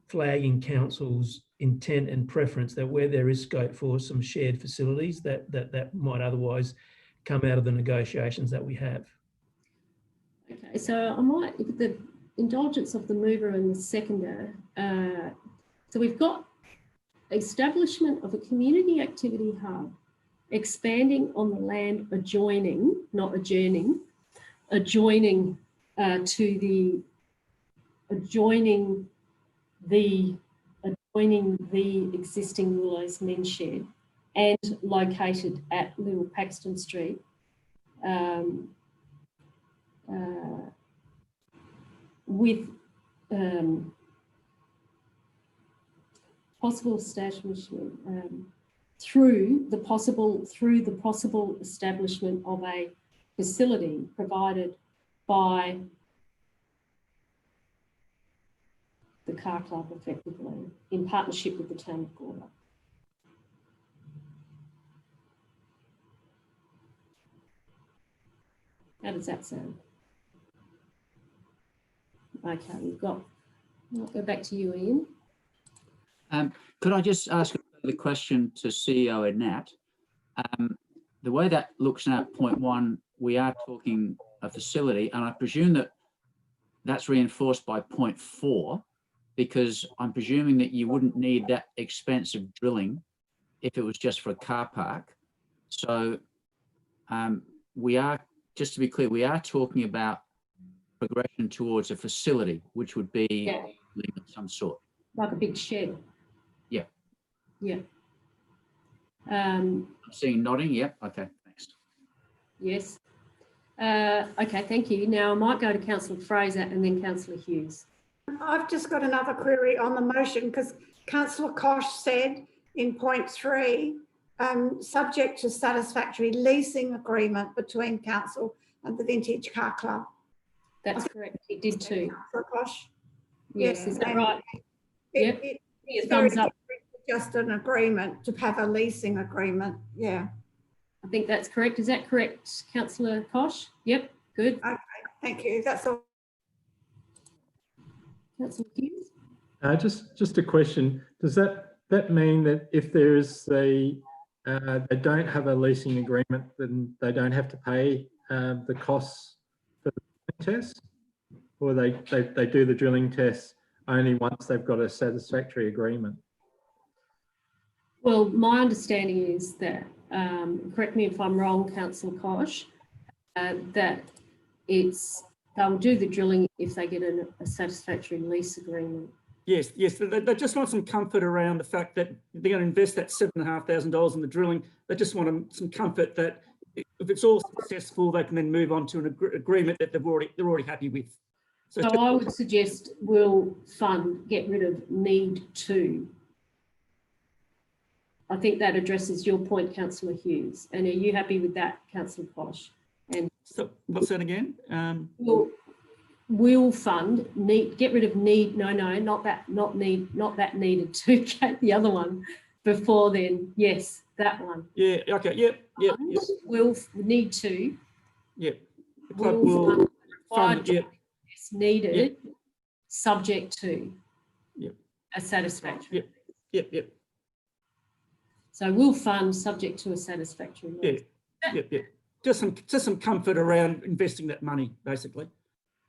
flagging council's intent and preference that where there is scope for some shared facilities that might otherwise come out of the negotiations that we have. Okay, so I might, with the indulgence of the mover and the seconder, so we've got establishment of a community activity hub, expanding on the land adjoining, not adjourning, adjoining the existing Willows Men's Shed and located at Little Paxton Street. With possible establishment through the possible establishment of a facility provided by the car club, effectively, in partnership with the town of Gorda. How does that sound? Okay, I'll go back to you, Ian. Could I just ask the question to CEO Annette? The way that looks now at point one, we are talking a facility, and I presume that that's reinforced by point four, because I'm presuming that you wouldn't need that expensive drilling if it was just for a car park. So we are, just to be clear, we are talking about progression towards a facility, which would be of some sort. Like a big shed. Yeah. Yeah. I'm seeing nodding. Yep. Okay, thanks. Yes. Okay, thank you. Now I might go to Councillor Fraser and then Councillor Hughes. I've just got another query on the motion, because Councillor Koch said in point 3, subject to satisfactory leasing agreement between council and the Vintage Car Club. That's correct. He did too. Councillor Koch. Yes, Yeah, is that right? Yep. It's thumbs up. Just an agreement to have a leasing agreement. Yeah. I think that's correct. Is that correct, Councillor Koch? Yep. Good. Okay. Thank you. That's all. Councillor Hughes? Just a question. Does that mean that if there is a they don't have a leasing agreement, then they don't have to pay the costs for the drilling tests, or they do the drilling tests only once they've got a satisfactory agreement? Well, my understanding is that, correct me if I'm wrong, Councillor Kosh, that they'll do the drilling if they get a satisfactory lease agreement. Yes, yes. They just want some comfort around the fact that they're going to invest that $7,500 in the drilling. They just want some comfort that if it's all successful, they can then move on to an agreement that they're already happy with. So I would suggest will fund get rid of need to. I think that addresses your point, Councillor Hughes. And are you happy with that, Councillor Posh? And so what's that again? Will fund need get rid of need. No, not that needed to. The other one before then. Yes, that one. Yeah. Okay. Yep. Will need to. Yep. The club will fund. Yep. Needed. Yep. Subject to. Yep. A satisfactory. Yep. So we'll fund subject to a satisfactory. Yep. Just some comfort around investing that money, basically.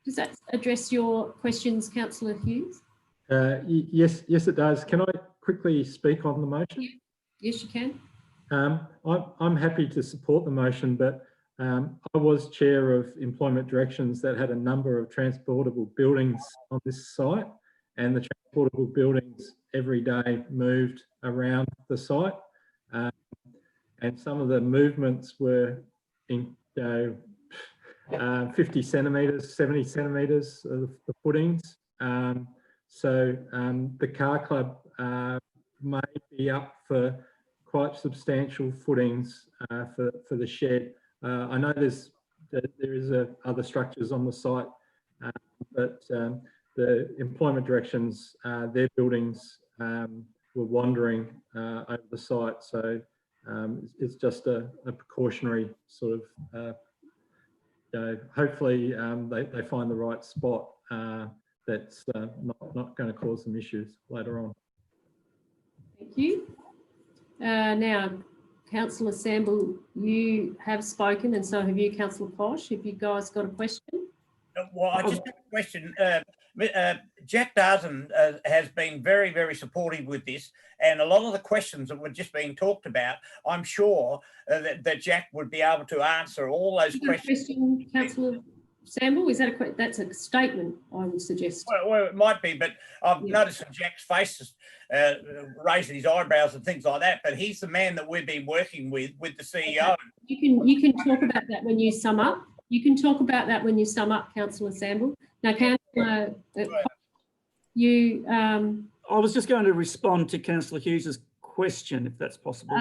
Does that address your questions, Councillor Hughes? Yes, it does. Can I quickly speak on the motion? Yes, you can. I'm happy to support the motion, but I was chair of employment directions that had a number of transportable buildings on this site, and the transportable buildings every day moved around the site, and some of the movements were in 50 centimetres, 70 centimetres of the footings. So the car club may be up for quite substantial footings for the shed. I know there is other structures on the site, but the employment directions, their buildings were wandering over the site. So it's just a precautionary sort of, hopefully they find the right spot that's not going to cause some issues later on. Thank you. Now, Councillor Samble, you have spoken, and so have you, Councillor Posh. Have you guys got a question? Well, I just have a question. Jack Darson has been very, very supportive with this, and a lot of the questions that were just being talked about, I'm sure that Jack would be able to answer all those questions. Question, Councillor Samble, is that a question? That's a statement, I would suggest. Well, it might be, but I've noticed that Jack's face raising his eyebrows and things like that. But he's the man that we've been working with the CEO. Okay. You can talk about that when you sum up. You can talk about that when you sum up, Councillor Samble. Now, Councillor, you. I was just going to respond to Councillor Hughes's question, if that's possible.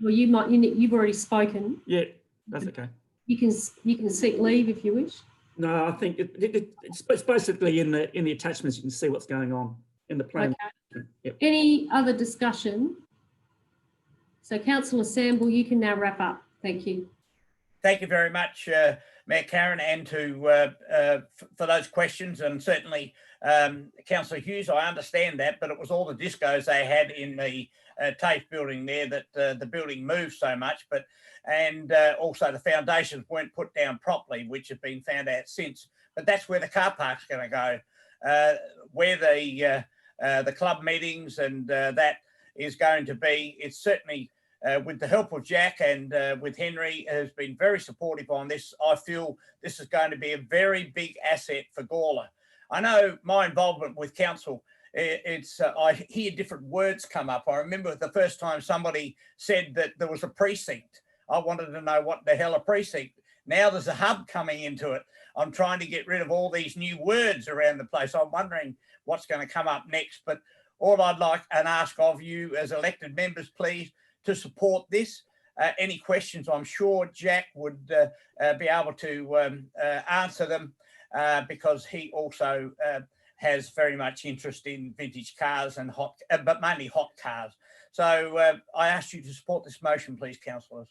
Well, you've already spoken. Yeah, that's okay. You can seek leave if you wish. No, I think it's basically in the attachments. You can see what's going on in the plan. Okay. Yep. Any other discussion? So, Councillor Samble, you can now wrap up. Thank you. Thank you very much, Mayor Karen, and for those questions, and certainly Councillor Hughes. I understand that, but it was all the discos they had in the TAFE building there that the building moved so much, and also the foundations weren't put down properly, which have been found out since. But that's where the car park's going to go, where the club meetings and that is going to be. It's certainly with the help of Jack and with Henry, has been very supportive on this. I feel this is going to be a very big asset for Gawler. I know my involvement with council, I hear different words come up. I remember the first time somebody said that there was a precinct. I wanted to know what the hell a precinct. Now there's a hub coming into it. I'm trying to get rid of all these new words around the place. I'm wondering what's going to come up next. But all I'd like and ask of you as elected members, please, to support this. Any questions, I'm sure Jack would be able to answer them because he also has very much interest in vintage cars and but mainly hot cars. So I ask you to support this motion, please, councillors.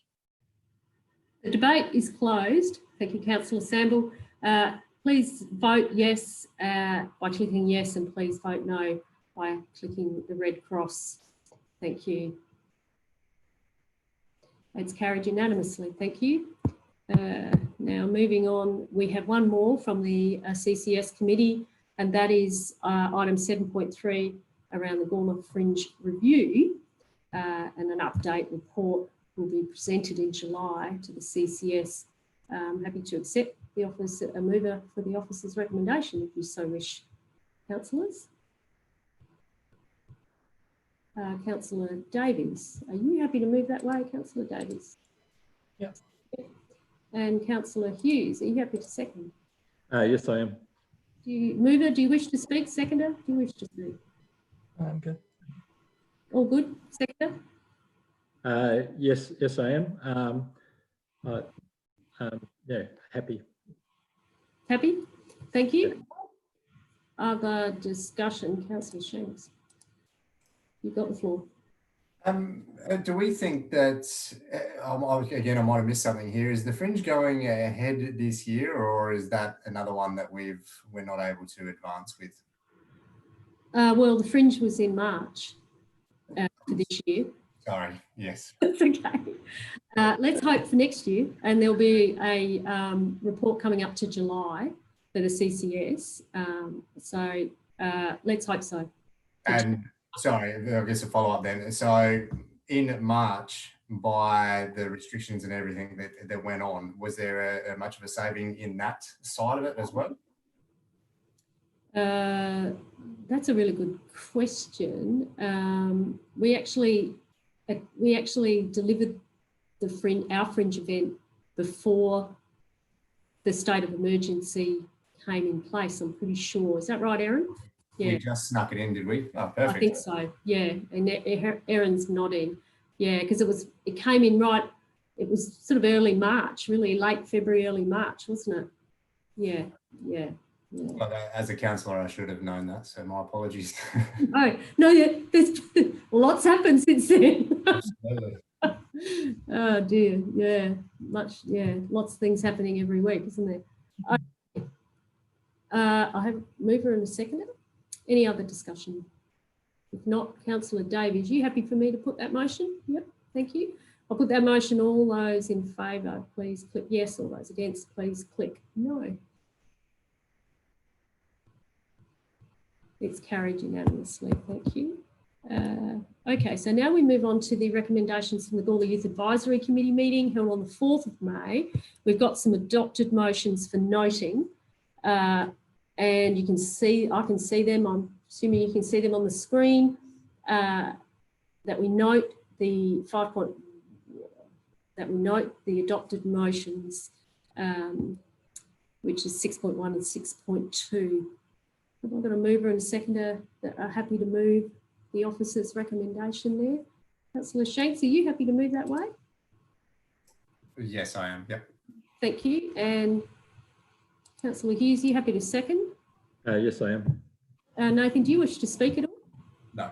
The debate is closed. Thank you, Councillor Samble. Please vote yes by clicking yes, and please vote no by clicking the red cross. Thank you. It's carried unanimously. Thank you. Now moving on, we have one more from the CCS committee, and that is item 7.3 around the Gorma Fringe review, and an update report will be presented in July to the CCS. Happy to accept the office, a mover for the officer's recommendation if you so wish, councillors. Councillor Davies, are you happy to move that way, Councillor Davies? Yep. And Councillor Hughes, are you happy to second? Yes, I am. Mover, do you wish to speak? Seconder, do you wish to speak? I'm good. All good? Seconder? Yes, I am. Yeah, happy. Happy? Thank you. Other discussion, Councillor Shanks. You've got the floor. Do we think that, again, I might have missed something here, is the Fringe going ahead this year, or is that another one that we're not able to advance with? Well, the Fringe was in March for this year. Sorry, yes. That's okay. Let's hope for next year, and there'll be a report coming up to July for the CCS. So let's hope so. And sorry, I guess a follow-up then. So in March, by the restrictions and everything that went on, was there a much of a saving in that side of it as well? That's a really good question. We actually delivered our Fringe event before the state of emergency came in place, I'm pretty sure. Is that right, Erin? Yeah. We just snuck it in, did we? Oh, perfect. I think so, yeah. And Erin's nodding. Yeah, because it came in right, it was sort of early March, really late February, early March, wasn't it? Yeah. Well, as a councillor, I should have known that, so my apologies. Oh, no, yeah, there's lots happened since then. Absolutely. Oh dear, yeah, lots of things happening every week, isn't there? Okay. I have a mover and a seconder. Any other discussion? If not, Councillor Davies, you happy for me to put that motion? Yep, thank you. I'll put that motion. All those in favour, please click yes. All those against, please click no. It's carried unanimously. Thank you. Okay, so now we move on to the recommendations from the Gawler Youth Advisory Committee meeting held on the 4th of May. We've got some adopted motions for noting, and you can see, I can see them. I'm assuming you can see them on the screen. That we note the adopted motions, which is 6.1 and 6.2. Have I got a mover and a seconder that are happy to move the officer's recommendation there? Councillor Shanks, are you happy to move that way? Yes, I am. Yep. Thank you. And Councillor Hughes, are you happy to second? Yes, I am. Nathan, do you wish to speak at all? No.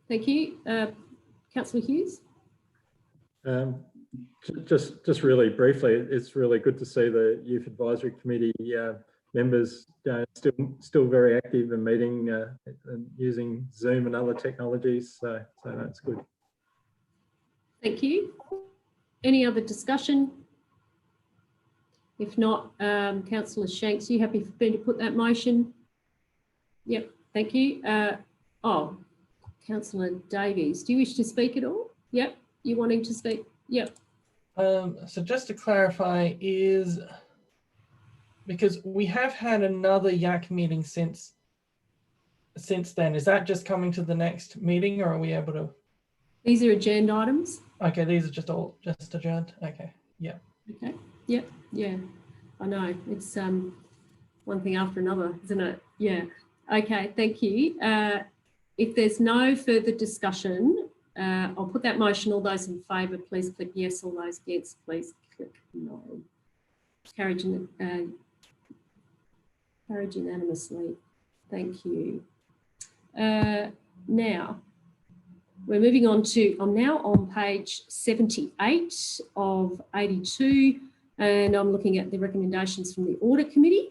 Thank you. Councillor Hughes? Just really briefly, it's really good to see the Youth Advisory Committee members still very active and meeting and using Zoom and other technologies. So that's good. Thank you. Any other discussion? If not, Councillor Shanks, are you happy for me to put that motion? Yep, thank you. Councillor Davies, do you wish to speak at all? Yep, you wanting to speak? Yep. So just to clarify, because we have had another YAC meeting since then, is that just coming to the next meeting, or are we able to? These are adjourned items. Okay, these are just adjourned. Okay, yeah. Okay, yep, yeah. I know, it's one thing after another, isn't it? Yeah. Okay, thank you. If there's no further discussion, I'll put that motion. All those in favour, please click yes. All those against, please click no. Carried unanimously. Thank you. Now, we're moving on to, I'm now on page 78 of 82, and I'm looking at the recommendations from the Audit Committee.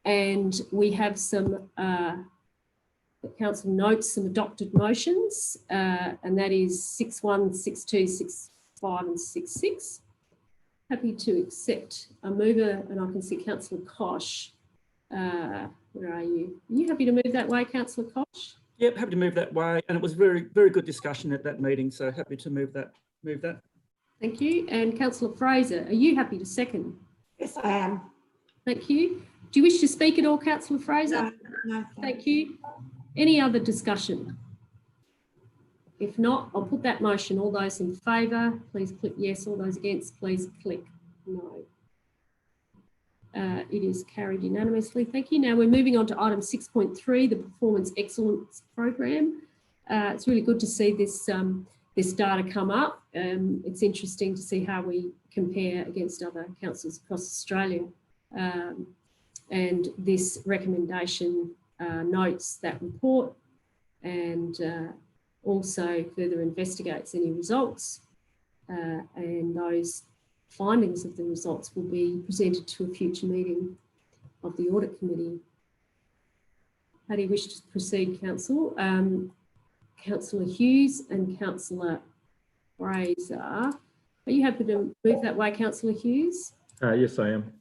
And we have some, the council notes some adopted motions, and that is 6.1, 6.2, 5 and 6.6. Happy to accept a mover, and I can see Councillor Kosh. Where are you? Are you happy to move that way, Councillor Kosh? Yep, happy to move that way. And it was very, very good discussion at that meeting. So happy to move that. Thank you. And Councillor Fraser, are you happy to second? Yes, I am. Thank you. Do you wish to speak at all, Councillor Fraser? No. Thank you. Any other discussion? If not, I'll put that motion. All those in favour, please click yes. All those against, please click no. It is carried unanimously. Thank you. Now we're moving on to item 6.3, the Performance Excellence Program. It's really good to see this, this data come up. It's interesting to see how we compare against other councils across Australia. And this recommendation notes that report and also further investigates any results, and those findings of the results will be presented to a future meeting of the Audit Committee. How do you wish to proceed, Council? Councillor Hughes and Councillor Fraser. Are you happy to move that way, Councillor Hughes? Yes, I am.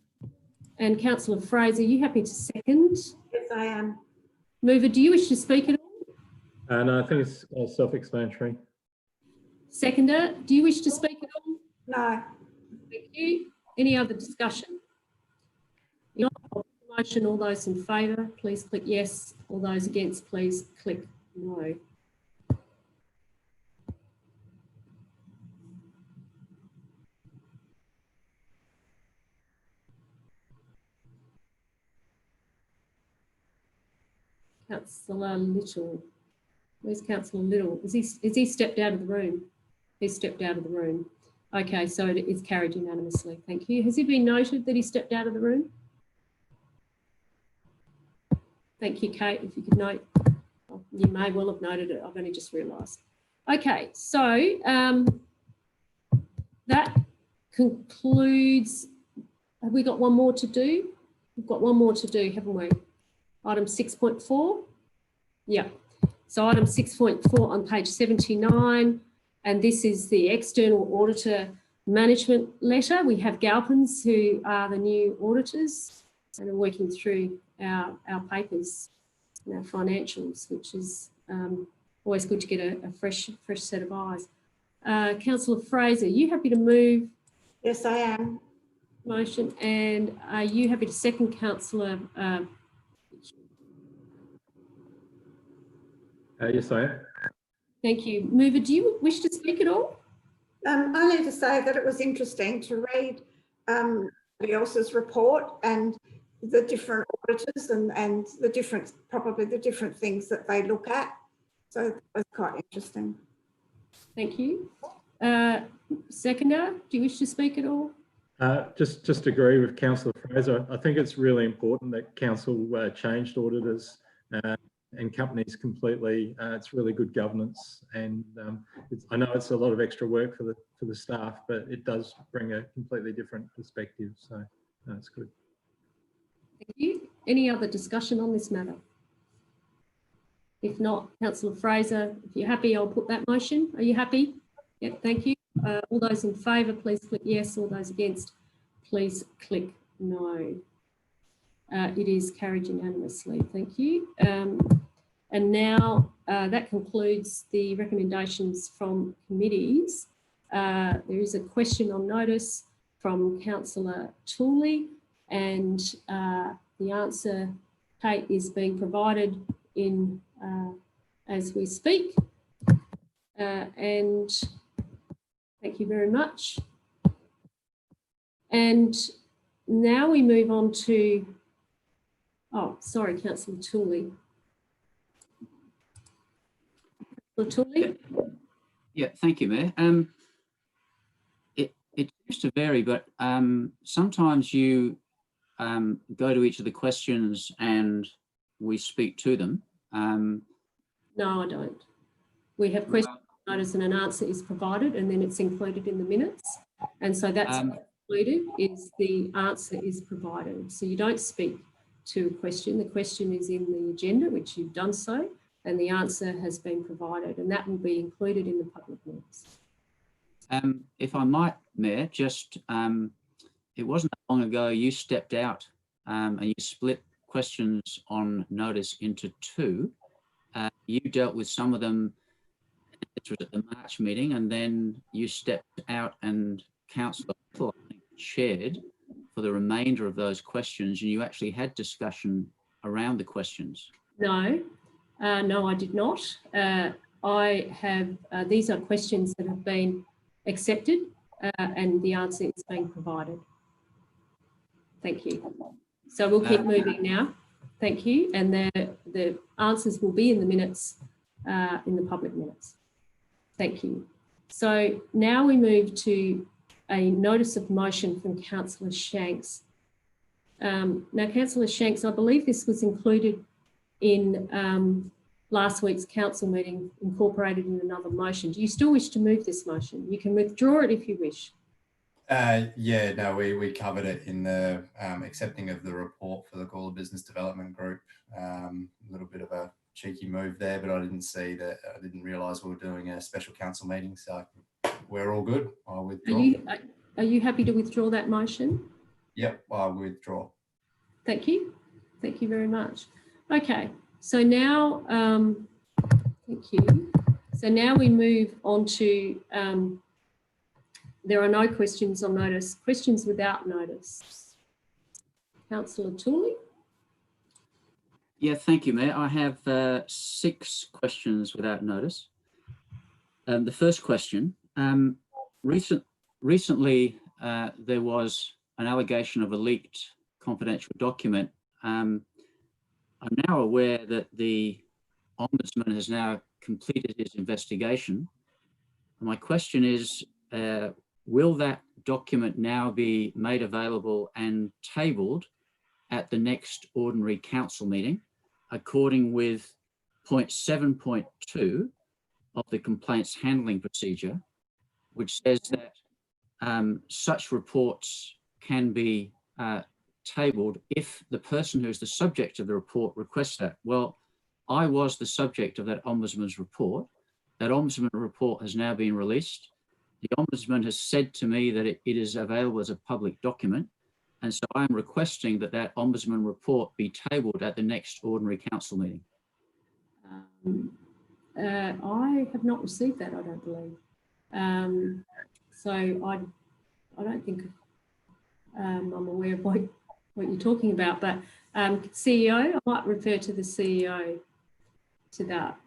And Councillor Fraser, are you happy to second? Yes, I am. Mover, do you wish to speak at all? No, I think it's self-explanatory. Seconder, do you wish to speak at all? No. Thank you. Any other discussion? If not, I'll put the motion. All those in favour, please click yes. All those against, please click no. Councillor Little. Where's Councillor Little? Is he stepped out of the room? He's stepped out of the room. Okay, so it is carried unanimously. Thank you. Has it been noted that he stepped out of the room? Thank you, Kate. If you could note, well, you may well have noted it. I've only just realised. Okay, so that concludes. Have we got one more to do? We've got one more to do, haven't we? Item 6.4. Yeah. So item 6.4 on page 79. And this is the external auditor management letter. We have Galpins, who are the new auditors, and are working through our papers and our financials, which is always good to get a fresh set of eyes. Councillor Fraser, are you happy to move? Yes, I am. Motion, and are you happy to second, Councillor? Yes, I am. Thank you. Mover, do you wish to speak at all? I need to say that it was interesting to read somebody else's report and the different auditors and the different, probably the different things that they look at. So it was quite interesting. Thank you. Seconder, do you wish to speak at all? Just agree with Councillor Fraser. I think it's really important that Council changed auditors and companies completely. It's really good governance, and I know it's a lot of extra work for the staff, but it does bring a completely different perspective. So that's good. Thank you. Any other discussion on this matter? If not, Councillor Fraser, if you're happy, I'll put that motion. Are you happy? Yeah, thank you. All those in favour, please click yes. All those against, please click no. It is carried unanimously. Thank you. And now that concludes the recommendations from committees. There is a question on notice from Councillor Tooley, and the answer, Kate, is being provided in as we speak. And thank you very much. And now we move on to, oh, sorry, Councillor Tooley. Yeah, thank you, Mayor. It seems to vary, but sometimes you go to each of the questions and we speak to them. No, I don't. We have question notice and an answer is provided, and then it's included in the minutes. And so that's included is the answer is provided. So you don't speak to a question. The question is in the agenda, which you've done so, and the answer has been provided, and that will be included in the public minutes. If I might, Mayor, just it wasn't that long ago you stepped out and you split questions on notice into two. You dealt with some of them. It was at the March meeting, and then you stepped out and Councillor Little, I think, chaired for the remainder of those questions, and you actually had discussion around the questions. No, no, I did not. I have, these are questions that have been accepted and the answer is being provided. Thank you. So we'll keep moving now. Thank you. And the answers will be in the minutes, in the public minutes. Thank you. So now we move to a notice of motion from Councillor Shanks. Now, Councillor Shanks, I believe this was included in last week's council meeting, incorporated in another motion. Do you still wish to move this motion? You can withdraw it if you wish. Yeah, no, we covered it in the accepting of the report for the Gawler Business Development Group. A little bit of a cheeky move there, but I didn't see that. I didn't realise we were doing a special council meeting, so we're all good. I'll withdraw. Are you happy to withdraw that motion? Yep, I'll withdraw. Thank you. Thank you very much. Okay, so now, thank you. So now we move on to, there are no questions on notice. Questions without notice. Councillor Tooley. Yeah, thank you, Mayor. I have 6 questions without notice. The first question, recently there was an allegation of a leaked confidential document. I'm now aware that the Ombudsman has now completed his investigation. My question is, will that document now be made available and tabled at the next ordinary council meeting, according with point 7.2 of the complaints handling procedure, which says that such reports can be tabled if the person who is the subject of the report requests that. Well, I was the subject of that Ombudsman's report. That Ombudsman report has now been released. The Ombudsman has said to me that it is available as a public document. And so I'm requesting that that Ombudsman report be tabled at the next ordinary council meeting. I have not received that, I don't believe. So I don't think I'm aware of what you're talking about, but CEO, I might refer to the CEO to that.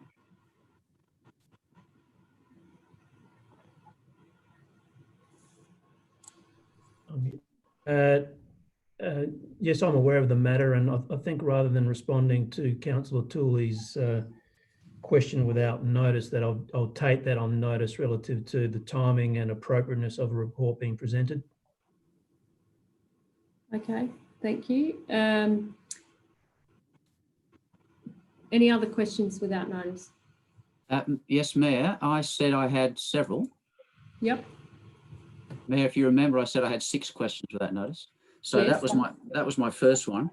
Yes, I'm aware of the matter, and I think rather than responding to Councillor Tooley's question without notice, that I'll take that on notice relative to the timing and appropriateness of a report being presented. Okay, thank you. Any other questions without notice? Yes, Mayor, I said I had several. Yep. Mayor, if you remember, I said I had 6 questions without notice. So yes, that was my first one.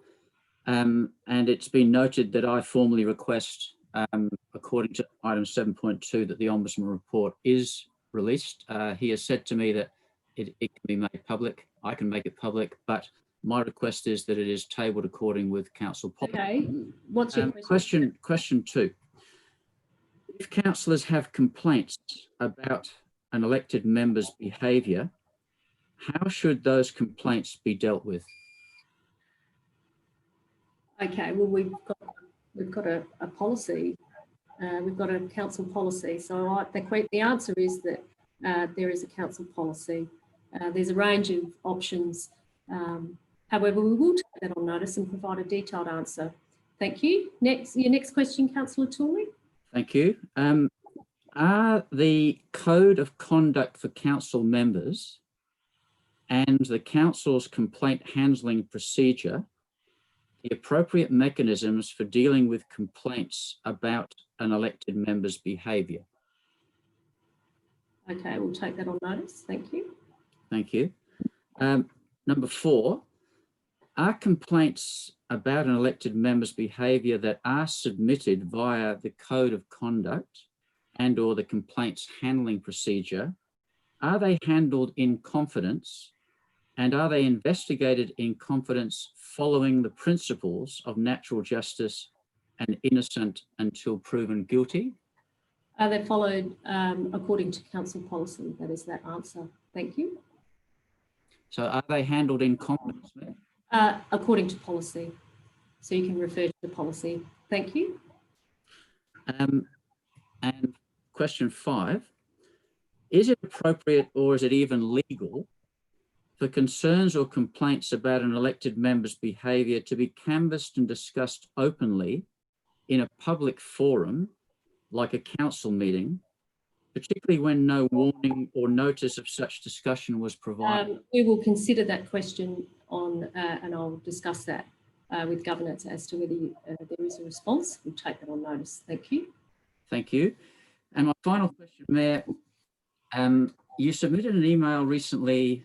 And it's been noted that I formally request, according to item 7.2, that the Ombudsman report is released. He has said to me that it can be made public. I can make it public, but my request is that it is tabled according with council policy. Okay, what's your question? Question 2. If councillors have complaints about an elected member's behaviour, how should those complaints be dealt with? Okay, well, we've got a policy. We've got a council policy. So the answer is that there is a council policy. There's a range of options. However, we will take that on notice and provide a detailed answer. Thank you. Your next question, Councillor Tooley. Thank you. Are the Code of Conduct for Council members and the Council's complaint handling procedure the appropriate mechanisms for dealing with complaints about an elected member's behaviour? Okay, we'll take that on notice. Thank you. Thank you. Number 4, are complaints about an elected member's behaviour that are submitted via the Code of Conduct and or the complaints handling procedure, are they handled in confidence, and are they investigated in confidence following the principles of natural justice and innocent until proven guilty? They're followed according to council policy. That is that answer. Thank you. So are they handled in confidence, Mayor? According to policy. So you can refer to the policy. Thank you. And question 5, is it appropriate or is it even legal for concerns or complaints about an elected member's behaviour to be canvassed and discussed openly in a public forum like a council meeting, particularly when no warning or notice of such discussion was provided? We will consider that question on, and I'll discuss that with governance as to whether there is a response. We'll take that on notice. Thank you. Thank you. And my final question, Mayor, you submitted an email recently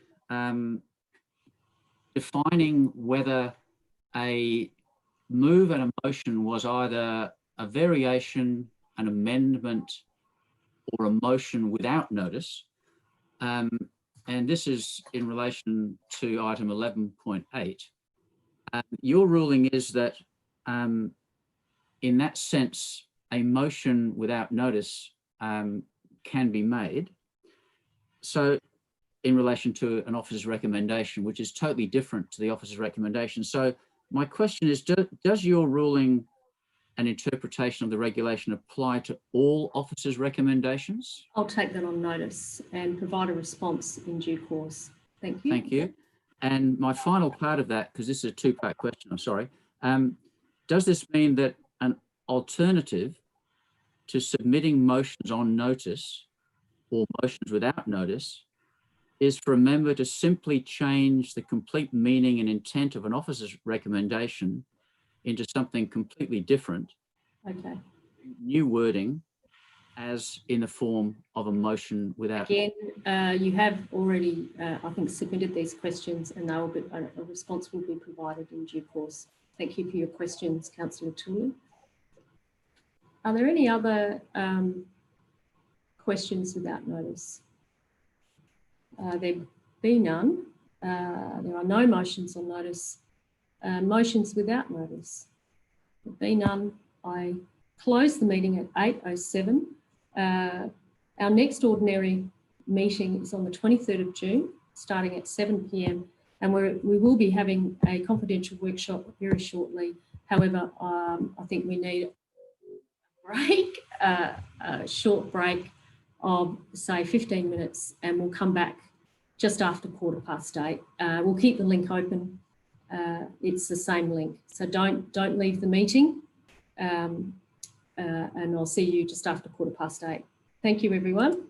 defining whether a move and a motion was either a variation, an amendment, or a motion without notice. And this is in relation to item 11.8. Your ruling is that in that sense, a motion without notice can be made. So in relation to an officer's recommendation, which is totally different to the officer's recommendation. So my question is, does your ruling and interpretation of the regulation apply to all officers' recommendations? I'll take that on notice and provide a response in due course. Thank you. Thank you. And my final part of that, because this is a two-part question, I'm sorry. Does this mean that an alternative to submitting motions on notice or motions without notice is for a member to simply change the complete meaning and intent of an officer's recommendation into something completely different? Okay. New wording as in the form of a motion without. Again, you have already, I think, submitted these questions, and they will be, a response will be provided in due course. Thank you for your questions, Councillor Tooley. Are there any other questions without notice? There be none. There are no motions on notice. Motions without notice. There be none. I close the meeting at 8:07. Our next ordinary meeting is on the 23rd of June, starting at 7 p.m. And we will be having a confidential workshop very shortly. However, I think we need a break, a short break of, say, 15 minutes, and we'll come back just after 8:15. We'll keep the link open. It's the same link, so don't leave the meeting. And I'll see you just after 8:15. Thank you, everyone.